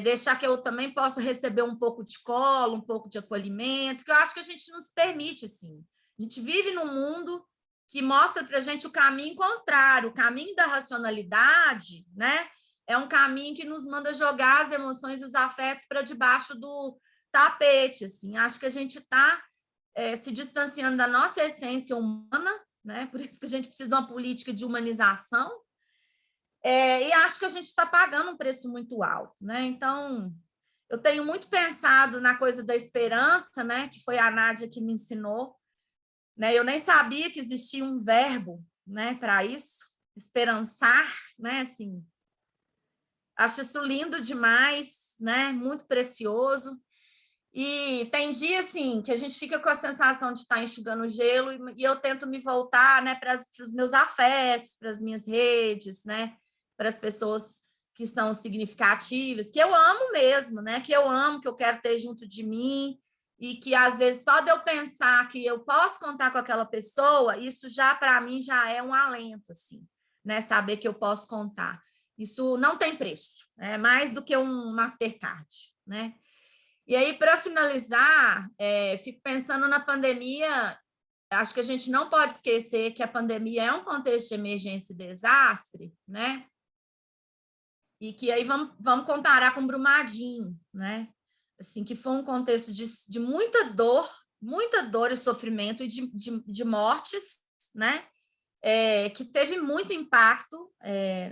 deixar que eu também possa receber um pouco de colo, um pouco de acolhimento, que eu acho que a gente não se permite, assim. A gente vive num mundo que mostra para a gente o caminho contrário, o caminho da racionalidade, né? É um caminho que nos manda jogar as emoções e os afetos para debaixo do tapete, assim. Acho que a gente está se distanciando da nossa essência humana, né? Por isso que a gente precisa de uma política de humanização, e acho que a gente está pagando um preço muito alto, né? Então, eu tenho muito pensado na coisa da esperança, né? Que foi a Nádia que me ensinou, né? Eu nem sabia que existia um verbo, né? Para isso, esperançar, né? Assim, acho isso lindo demais, né? Muito precioso. E tem dia assim que a gente fica com a sensação de estar enxugando gelo e eu tento me voltar, né, para os meus afetos, para as minhas redes, né, para as pessoas que são significativas, que eu amo mesmo, né, que eu amo, que eu quero ter junto de mim e que às vezes só de eu pensar que eu posso contar com aquela pessoa, isso já para mim já é um alento, assim, né, saber que eu posso contar. Isso não tem preço, é mais do que um Mastercard, né? E aí, para finalizar, fico pensando na pandemia. Acho que a gente não pode esquecer que a pandemia é um contexto de emergência e desastre, né? E que aí vamos comparar com Brumadinho, né? Assim, que foi um contexto de muita dor e sofrimento e de mortes, né? Que teve muito impacto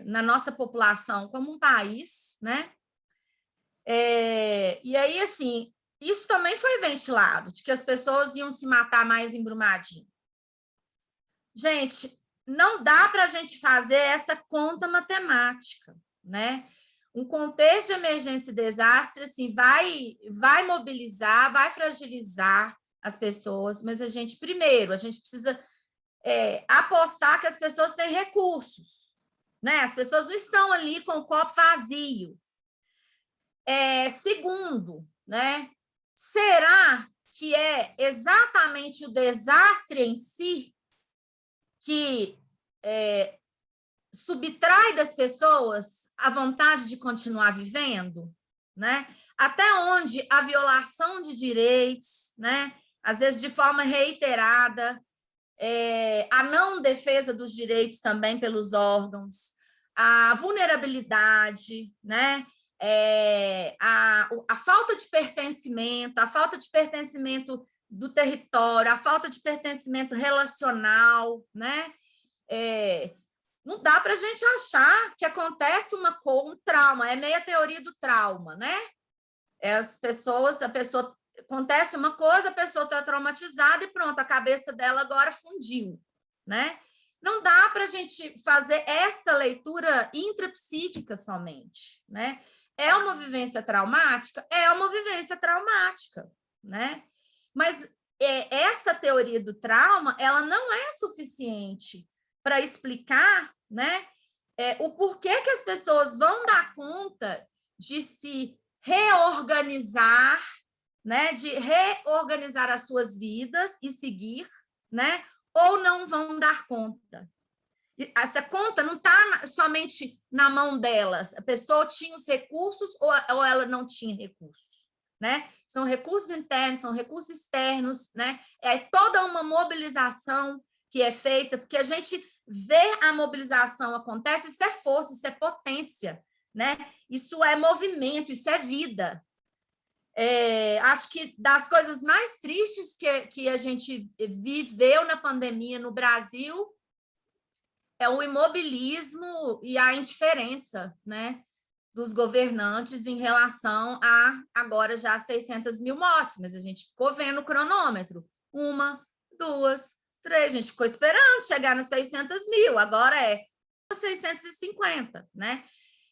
na nossa população como um país, né? E aí, assim, isso também foi ventilado, de que as pessoas iam se matar mais em Brumadinho. Gente, não dá para a gente fazer essa conta matemática, né? Um contexto de emergência e desastre, assim, vai mobilizar, vai fragilizar as pessoas, mas a gente precisa apostar que as pessoas têm recursos, né? As pessoas não estão ali com o copo vazio. Segundo, né? Será que é exatamente o desastre em si que subtrai das pessoas a vontade de continuar vivendo, né? Até onde a violação de direitos, né? Às vezes de forma reiterada, a não defesa dos direitos também pelos órgãos, a vulnerabilidade, né? A falta de pertencimento do território, a falta de pertencimento relacional, né? Não dá para a gente achar que acontece um trauma, é meia teoria do trauma, né? A pessoa acontece uma coisa, a pessoa está traumatizada e pronto, a cabeça dela agora fundiu, né? Não dá para a gente fazer essa leitura intrapsíquica somente, né? É uma vivência traumática? É uma vivência traumática, né? Mas essa teoria do trauma, ela não é suficiente para explicar, né, o porquê que as pessoas vão dar conta de se reorganizar, né, de reorganizar as suas vidas e seguir, né, ou não vão dar conta. Essa conta não está somente na mão delas. A pessoa tinha os recursos ou ela não tinha recursos, né? São recursos internos, são recursos externos, né? É toda uma mobilização que é feita, porque a gente vê a mobilização acontece, isso é força, isso é potência, né? Isso é movimento, isso é vida. Acho que das coisas mais tristes que a gente viveu na pandemia no Brasil é o imobilismo e a indiferença, né, dos governantes em relação a agora já 600 mil mortes, mas a gente ficou vendo o cronômetro, 1, 2, 3, a gente ficou esperando chegar nas 600 mil, agora é 650, né?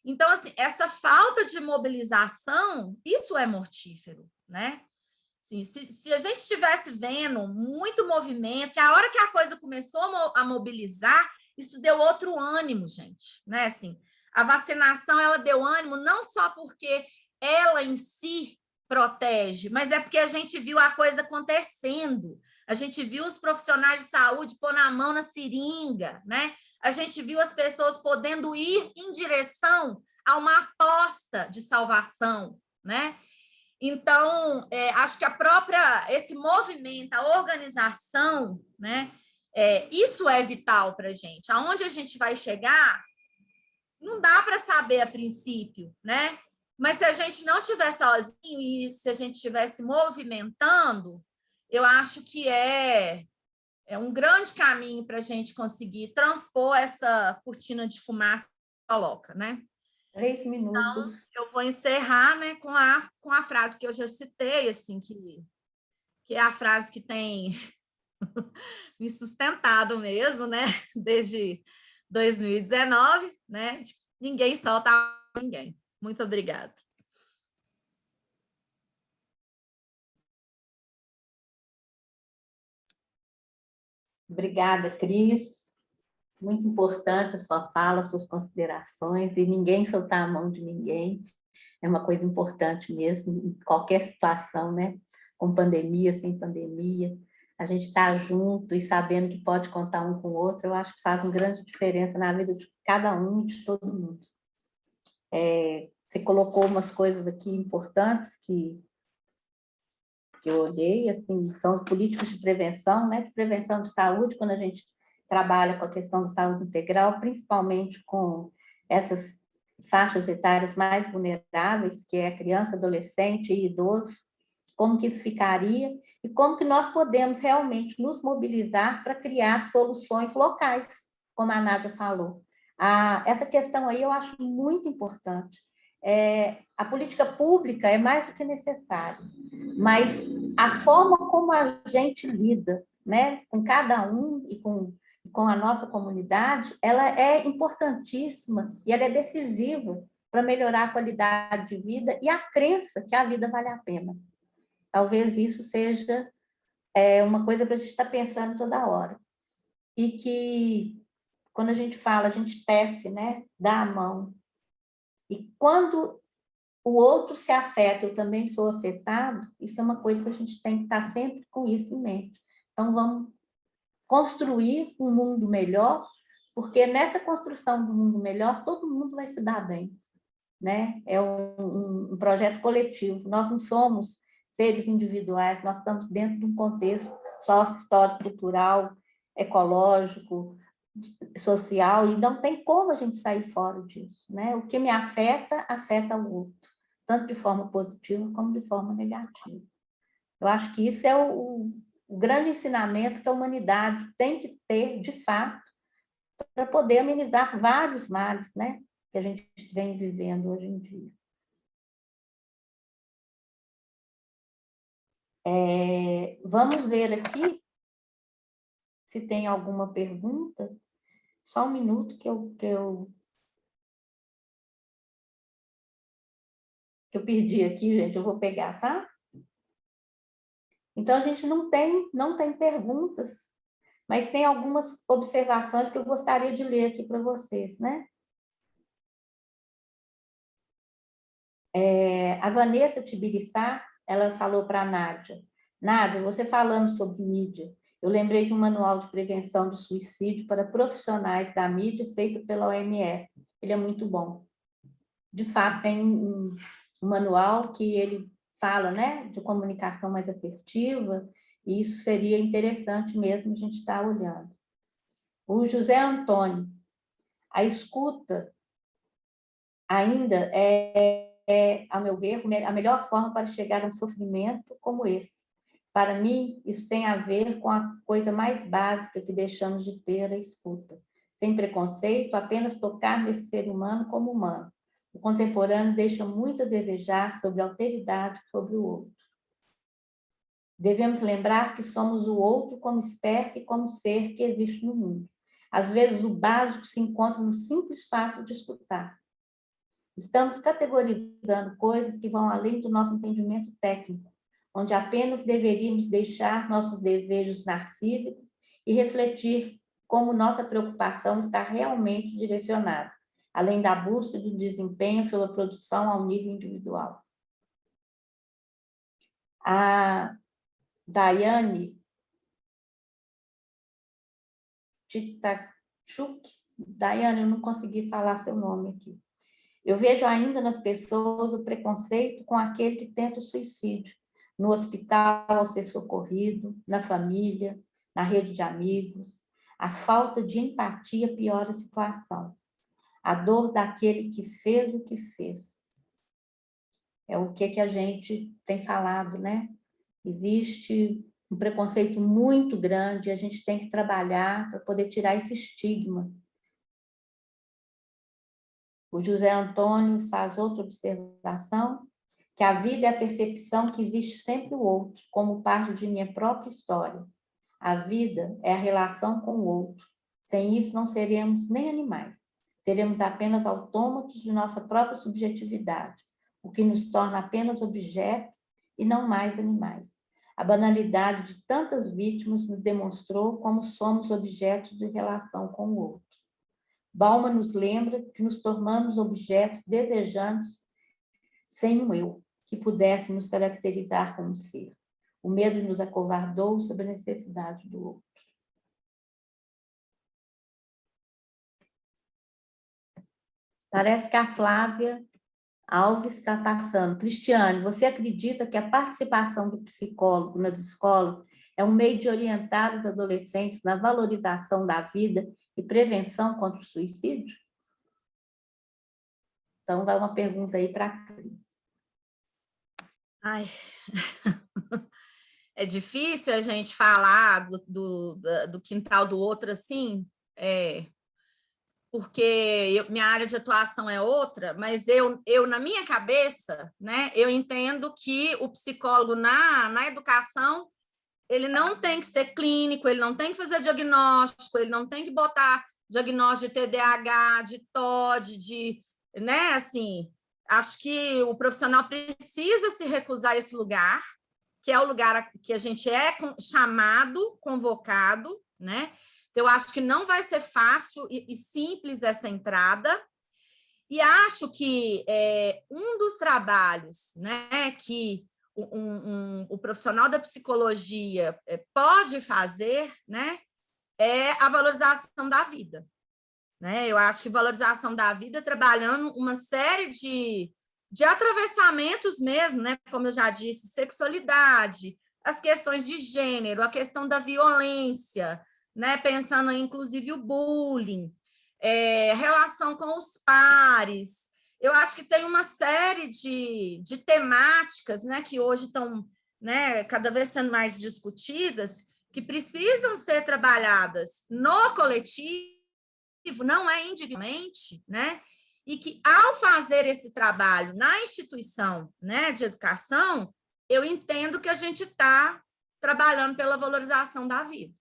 Então, assim, essa falta de mobilização, isso é mortífero, né? Assim, se a gente estivesse vendo muito movimento, que a hora que a coisa começou a mobilizar, isso deu outro ânimo, gente, né? Assim, a vacinação, ela deu ânimo não só porque ela em si protege, mas é porque a gente viu a coisa acontecendo, a gente viu os profissionais de saúde pôr na mão na seringa, né? A gente viu as pessoas podendo ir em direção a uma aposta de salvação, né? Então, acho que esse movimento, a organização, né, Isso é vital para a gente. Aonde a gente vai chegar, não dá para saber a princípio, né? Mas se a gente não estiver sozinho e se a gente estiver se movimentando, eu acho que é um grande caminho para a gente conseguir transpor essa cortina de fumaça que coloca, né? 3 minutos. Então, eu vou encerrar, né, com a frase que eu já citei, assim, que é a frase que tem me sustentado mesmo, né, desde 2019, né? Ninguém solta ninguém. Muito obrigada. Obrigada, Cris. Muito importante a sua fala, suas considerações, e ninguém soltar a mão de ninguém. É uma coisa importante mesmo, em qualquer situação, né? Com pandemia, sem pandemia. A gente está junto e sabendo que pode contar um com o outro, eu acho que faz uma grande diferença na vida de cada um e de todo mundo. Você colocou umas coisas aqui importantes que eu olhei, assim, são os políticos de prevenção, né? De prevenção de saúde, quando a gente trabalha com a questão da saúde integral, principalmente com essas faixas etárias mais vulneráveis, que é a criança, adolescente e idoso, como que isso ficaria e como que nós podemos realmente nos mobilizar para criar soluções locais, como a Nádia falou. Essa questão aí eu acho muito importante. A política pública é mais do que necessária, mas a forma como a gente lida, né, com cada um e com a nossa comunidade, ela é importantíssima e ela é decisiva para melhorar a qualidade de vida e a crença que a vida vale a pena. Talvez isso seja uma coisa para a gente estar pensando toda hora. E que, quando a gente fala, a gente tece, né, dá a mão. E quando o outro se afeta, eu também sou afetado, isso é uma coisa que a gente tem que estar sempre com isso em mente. Então, vamos construir um mundo melhor, porque nessa construção do mundo melhor, todo mundo vai se dar bem, né? É um projeto coletivo. Nós não somos seres individuais, nós estamos dentro de um contexto sócio-histórico, cultural, ecológico, social, e não tem como a gente sair fora disso, né? O que me afeta, afeta o outro, tanto de forma positiva como de forma negativa. Eu acho que isso é o grande ensinamento que a humanidade tem que ter, de fato, para poder amenizar vários males, né, que a gente vem vivendo hoje em dia. Vamos ver aqui se tem alguma pergunta. Só um minuto que eu perdi aqui, gente, eu vou pegar, tá? Então, a gente não tem perguntas, mas tem algumas observações que eu gostaria de ler aqui para vocês, né? A Vanessa Tibiriçá, ela falou para a Nádia, Nádia, você falando sobre mídia, eu lembrei de um manual de prevenção de suicídio para profissionais da mídia feito pela OMS. Ele é muito bom. De fato, tem um manual que ele fala, né, de comunicação mais assertiva, e isso seria interessante mesmo a gente estar olhando. O José Antônio, a escuta ainda a meu ver, a melhor forma para chegar a um sofrimento como esse. Para mim, isso tem a ver com a coisa mais básica que deixamos de ter, a escuta. Sem preconceito, apenas tocar nesse ser humano como humano. O contemporâneo deixa muito a desejar sobre a alteridade sobre o outro. Devemos lembrar que somos o outro como espécie e como ser que existe no mundo. Às vezes, o básico se encontra no simples fato de escutar. Estamos categorizando coisas que vão além do nosso entendimento técnico, onde apenas deveríamos deixar nossos desejos narcísicos e refletir como nossa preocupação está realmente direcionada, além da busca do desempenho sobre a produção ao nível individual. A Daiane Titachuk, Daiane, eu não consegui falar seu nome aqui. Eu vejo ainda nas pessoas o preconceito com aquele que tenta o suicídio, no hospital ao ser socorrido, na família, na rede de amigos. A falta de empatia piora a situação. A dor daquele que fez o que fez. É o que a gente tem falado, né? Existe um preconceito muito grande, a gente tem que trabalhar para poder tirar esse estigma. O José Antônio faz outra observação, que a vida é a percepção que existe sempre o outro, como parte de minha própria história. A vida é a relação com o outro. Sem isso, não seremos nem animais. Seremos apenas autômatos de nossa própria subjetividade, o que nos torna apenas objeto e não mais animais. A banalidade de tantas vítimas nos demonstrou como somos objetos de relação com o outro. Bauman nos lembra que nos tornamos objetos desejantes sem um eu, que pudesse nos caracterizar como ser. O medo nos acovardou sobre a necessidade do outro. Parece que a Flávia Alves está passando. Cristiane, você acredita que a participação do psicólogo nas escolas é um meio de orientar os adolescentes na valorização da vida e prevenção contra o suicídio? Então, vai uma pergunta aí para a Cris. Ai, é difícil a gente falar do quintal do outro assim, porque minha área de atuação é outra, mas eu na minha cabeça, né, eu entendo que o psicólogo na educação, ele não tem que ser clínico, ele não tem que fazer diagnóstico, ele não tem que botar diagnóstico de TDAH, de TOD, né, assim, acho que o profissional precisa se recusar a esse lugar, que é o lugar que a gente é chamado, convocado, né? Eu acho que não vai ser fácil e simples essa entrada, e acho que um dos trabalhos, né, que o profissional da psicologia pode fazer, né, é a valorização da vida. Né? Eu acho que valorização da vida trabalhando uma série de atravessamentos mesmo, né? Como eu já disse, sexualidade, as questões de gênero, a questão da violência, né? Pensando inclusive o bullying, relação com os pares. Eu acho que tem uma série de temáticas, né, que hoje estão, né, cada vez sendo mais discutidas, que precisam ser trabalhadas no coletivo, não é individualmente, né? E que, ao fazer esse trabalho na instituição, né, de educação, eu entendo que a gente está trabalhando pela valorização da vida.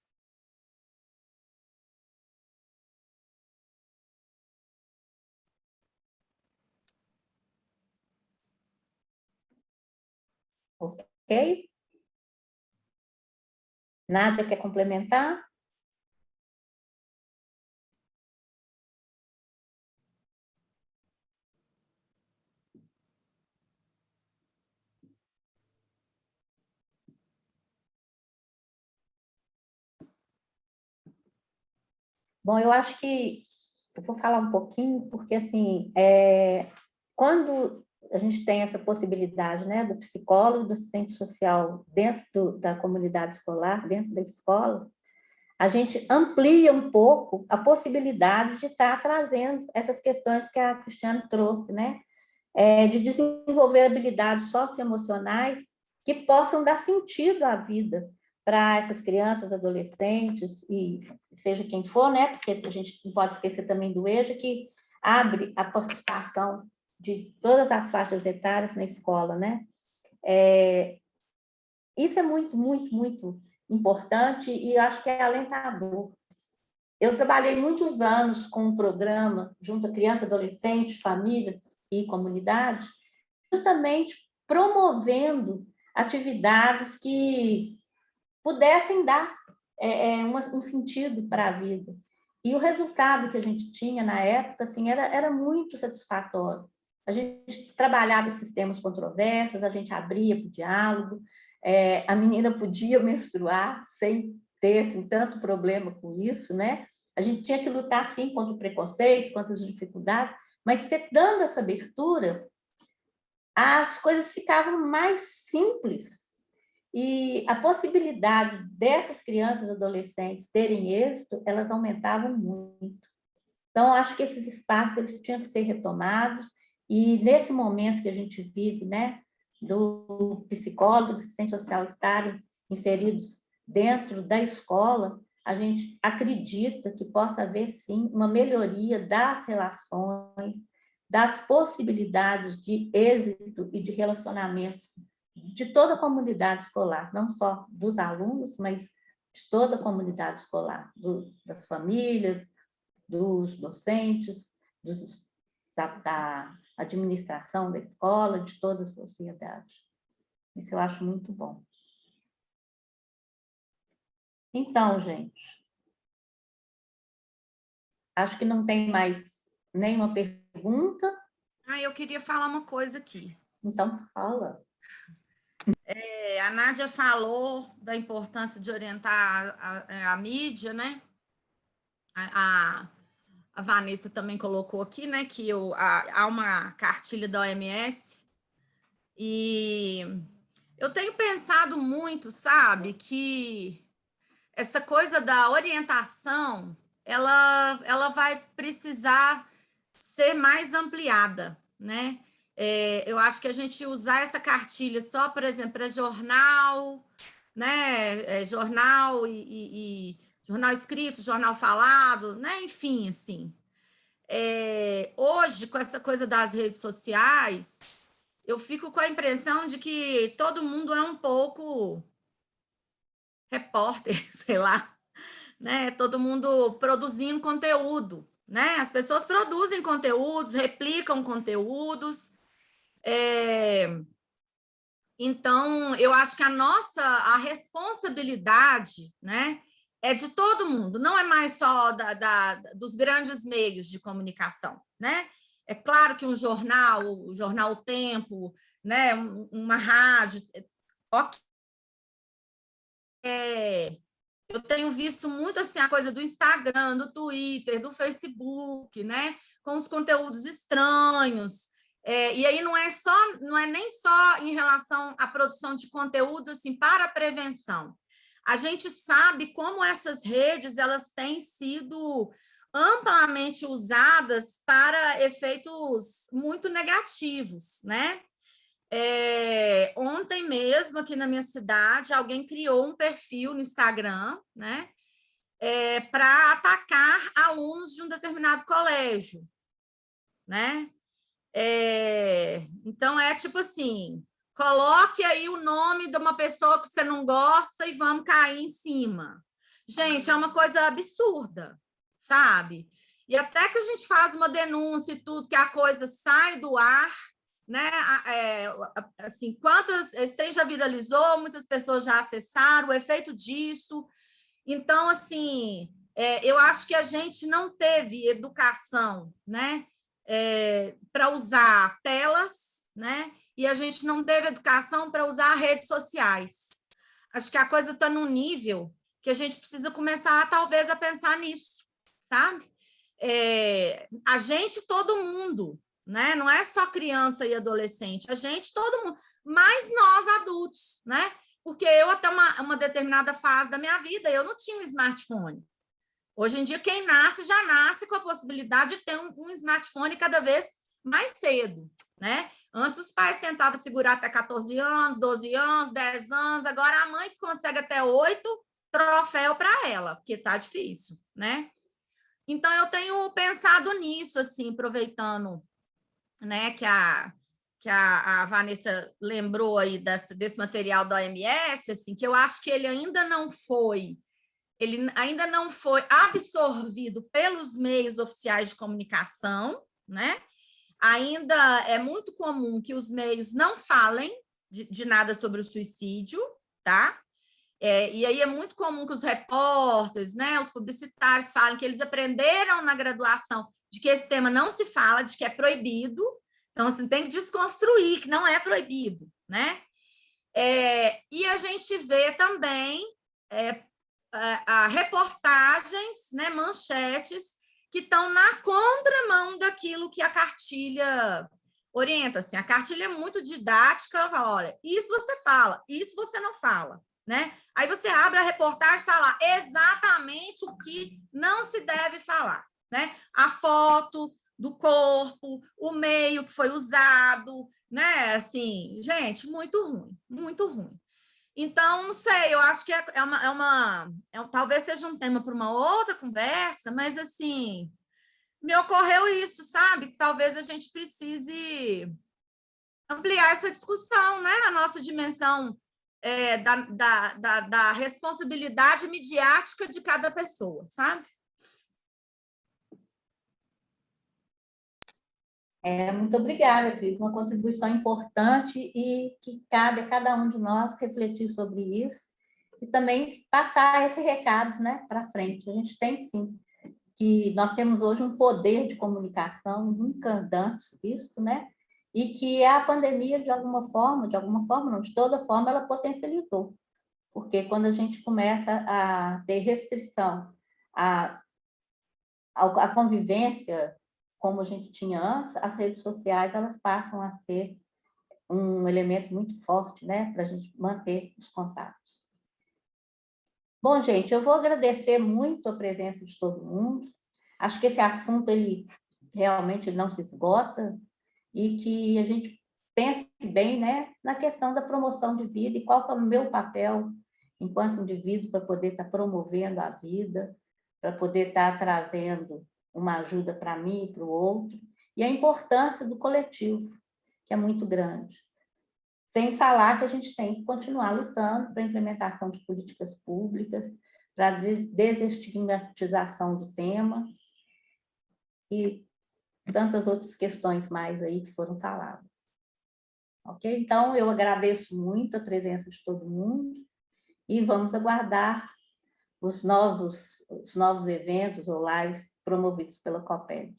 Ok? Nádia quer complementar? Bom, eu acho que eu vou falar um pouquinho, porque assim, quando a gente tem essa possibilidade, né, do psicólogo, do assistente social dentro da comunidade escolar, dentro da escola, a gente amplia um pouco a possibilidade de estar trazendo essas questões que a Cristiane trouxe, né, de desenvolver habilidades socioemocionais que possam dar sentido à vida para essas crianças, adolescentes, e seja quem for, né? Porque a gente não pode esquecer também do EJA, que abre a participação de todas as faixas etárias na escola, né? Isso é muito, muito, muito importante e eu acho que é alentador. Eu trabalhei muitos anos com um programa junto a crianças, adolescentes, famílias e comunidade, justamente promovendo atividades que pudessem dar um sentido para a vida. E o resultado que a gente tinha na época assim, era muito satisfatório. A gente trabalhava esses temas controversos, a gente abria para o diálogo, a menina podia menstruar sem ter assim, tanto problema com isso, né? A gente tinha que lutar, sim, contra o preconceito, contra as dificuldades, mas dando essa abertura, as coisas ficavam mais simples. E a possibilidade dessas crianças e adolescentes terem êxito, elas aumentavam muito. Então, acho que esses espaços eles tinham que ser retomados, e nesse momento que a gente vive, né, do psicólogo, do assistente social estarem inseridos dentro da escola, a gente acredita que possa haver, sim, uma melhoria das relações, das possibilidades de êxito e de relacionamento de toda a comunidade escolar, não só dos alunos, mas de toda a comunidade escolar, das famílias, dos docentes, da administração da escola, de toda a sociedade. Isso eu acho muito bom. Então, gente, acho que não tem mais nenhuma pergunta. Eu queria falar uma coisa aqui. Então, fala. A Nádia falou da importância de orientar a mídia, né? A Vanessa também colocou aqui, né, que há uma cartilha da OMS, e eu tenho pensado muito, sabe, que essa coisa da orientação, ela vai precisar ser mais ampliada, né? Eu acho que a gente usar essa cartilha só, por exemplo, para jornal, né? Jornal e jornal escrito, jornal falado, né? Enfim, assim. Hoje, com essa coisa das redes sociais, eu fico com a impressão de que todo mundo é um pouco repórter, sei lá, né? Todo mundo produzindo conteúdo, né? As pessoas produzem conteúdos, replicam conteúdos. Então, eu acho que a responsabilidade, né, é de todo mundo, não é mais só dos grandes meios de comunicação, né? É claro que o jornal O Tempo, né, uma rádio, ok. Eu tenho visto muito assim a coisa do Instagram, do Twitter, do Facebook, né, com os conteúdos estranhos. E aí não é nem só em relação à produção de conteúdo assim para a prevenção. A gente sabe como essas redes elas têm sido amplamente usadas para efeitos muito negativos, né? Ontem mesmo, aqui na minha cidade, alguém criou um perfil no Instagram, né, para atacar alunos de um determinado colégio, né? Então, tipo assim, coloque aí o nome de uma pessoa que você não gosta e vamos cair em cima. Gente, é uma coisa absurda, sabe? E até que a gente faz uma denúncia e tudo, que a coisa sai do ar, né? Assim, quem já viralizou, muitas pessoas já acessaram o efeito disso. Então, assim, eu acho que a gente não teve educação, né? Para usar telas, né? E a gente não teve educação para usar redes sociais. Acho que a coisa está num nível que a gente precisa começar, talvez, a pensar nisso, sabe? A gente, todo mundo, né? Não é só criança e adolescente, a gente, todo mundo, mas nós adultos, né? Porque eu, até uma determinada fase da minha vida, eu não tinha um smartphone. Hoje em dia, quem nasce, já nasce com a possibilidade de ter um smartphone cada vez mais cedo, né? Antes, os pais tentavam segurar até 14 anos, 12 anos, 10 anos, agora a mãe que consegue até 8, troféu para ela, porque está difícil, né? Então, eu tenho pensado nisso, assim, aproveitando, né, que a Vanessa lembrou aí desse material da OMS, assim, que eu acho que ele ainda não foi absorvido pelos meios oficiais de comunicação, né? Ainda é muito comum que os meios não falem de nada sobre o suicídio, tá? E aí é muito comum que os repórteres, né, os publicitários falem que eles aprenderam na graduação de que esse tema não se fala, de que é proibido. Então, assim, tem que desconstruir que não é proibido, né? E a gente vê também reportagens, né, manchetes, que estão na contramão daquilo que a cartilha orienta, assim, a cartilha é muito didática, ela fala, olha, isso você fala, isso você não fala, né? Aí você abre a reportagem, está lá exatamente o que não se deve falar, né? A foto do corpo, o meio que foi usado, né? Assim, gente, muito ruim, muito ruim. Então, não sei, eu acho que talvez seja um tema para uma outra conversa, mas assim, me ocorreu isso, sabe? Que talvez a gente precise ampliar essa discussão, né? A nossa dimensão da responsabilidade midiática de cada pessoa, sabe? Muito obrigada, Cris. Uma contribuição importante e que cabe a cada um de nós refletir sobre isso e também passar esse recado, né, para frente. A gente tem, sim, que nós temos hoje um poder de comunicação nunca antes visto, né? E que a pandemia, de alguma forma não, de toda forma, ela potencializou. Porque quando a gente começa a ter restrição à convivência como a gente tinha antes, as redes sociais elas passam a ser um elemento muito forte, né, para a gente manter os contatos. Bom, gente, eu vou agradecer muito a presença de todo mundo. Acho que esse assunto ele realmente não se esgota e que a gente pense bem, né, na questão da promoção de vida e qual é o meu papel enquanto indivíduo para poder estar promovendo a vida, para poder estar trazendo uma ajuda para mim e para o outro, e a importância do coletivo, que é muito grande. Sem falar que a gente tem que continuar lutando para a implementação de políticas públicas, para a desestigmatização do tema e tantas outras questões mais aí que foram faladas. Ok? Então, eu agradeço muito a presença de todo mundo e vamos aguardar os novos eventos ou lives promovidos pela Coped.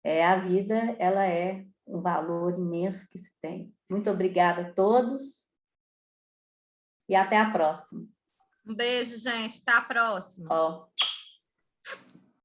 A vida, ela é um valor imenso que se tem. Muito obrigada a todos e até a próxima. Um beijo, gente. Até a próxima.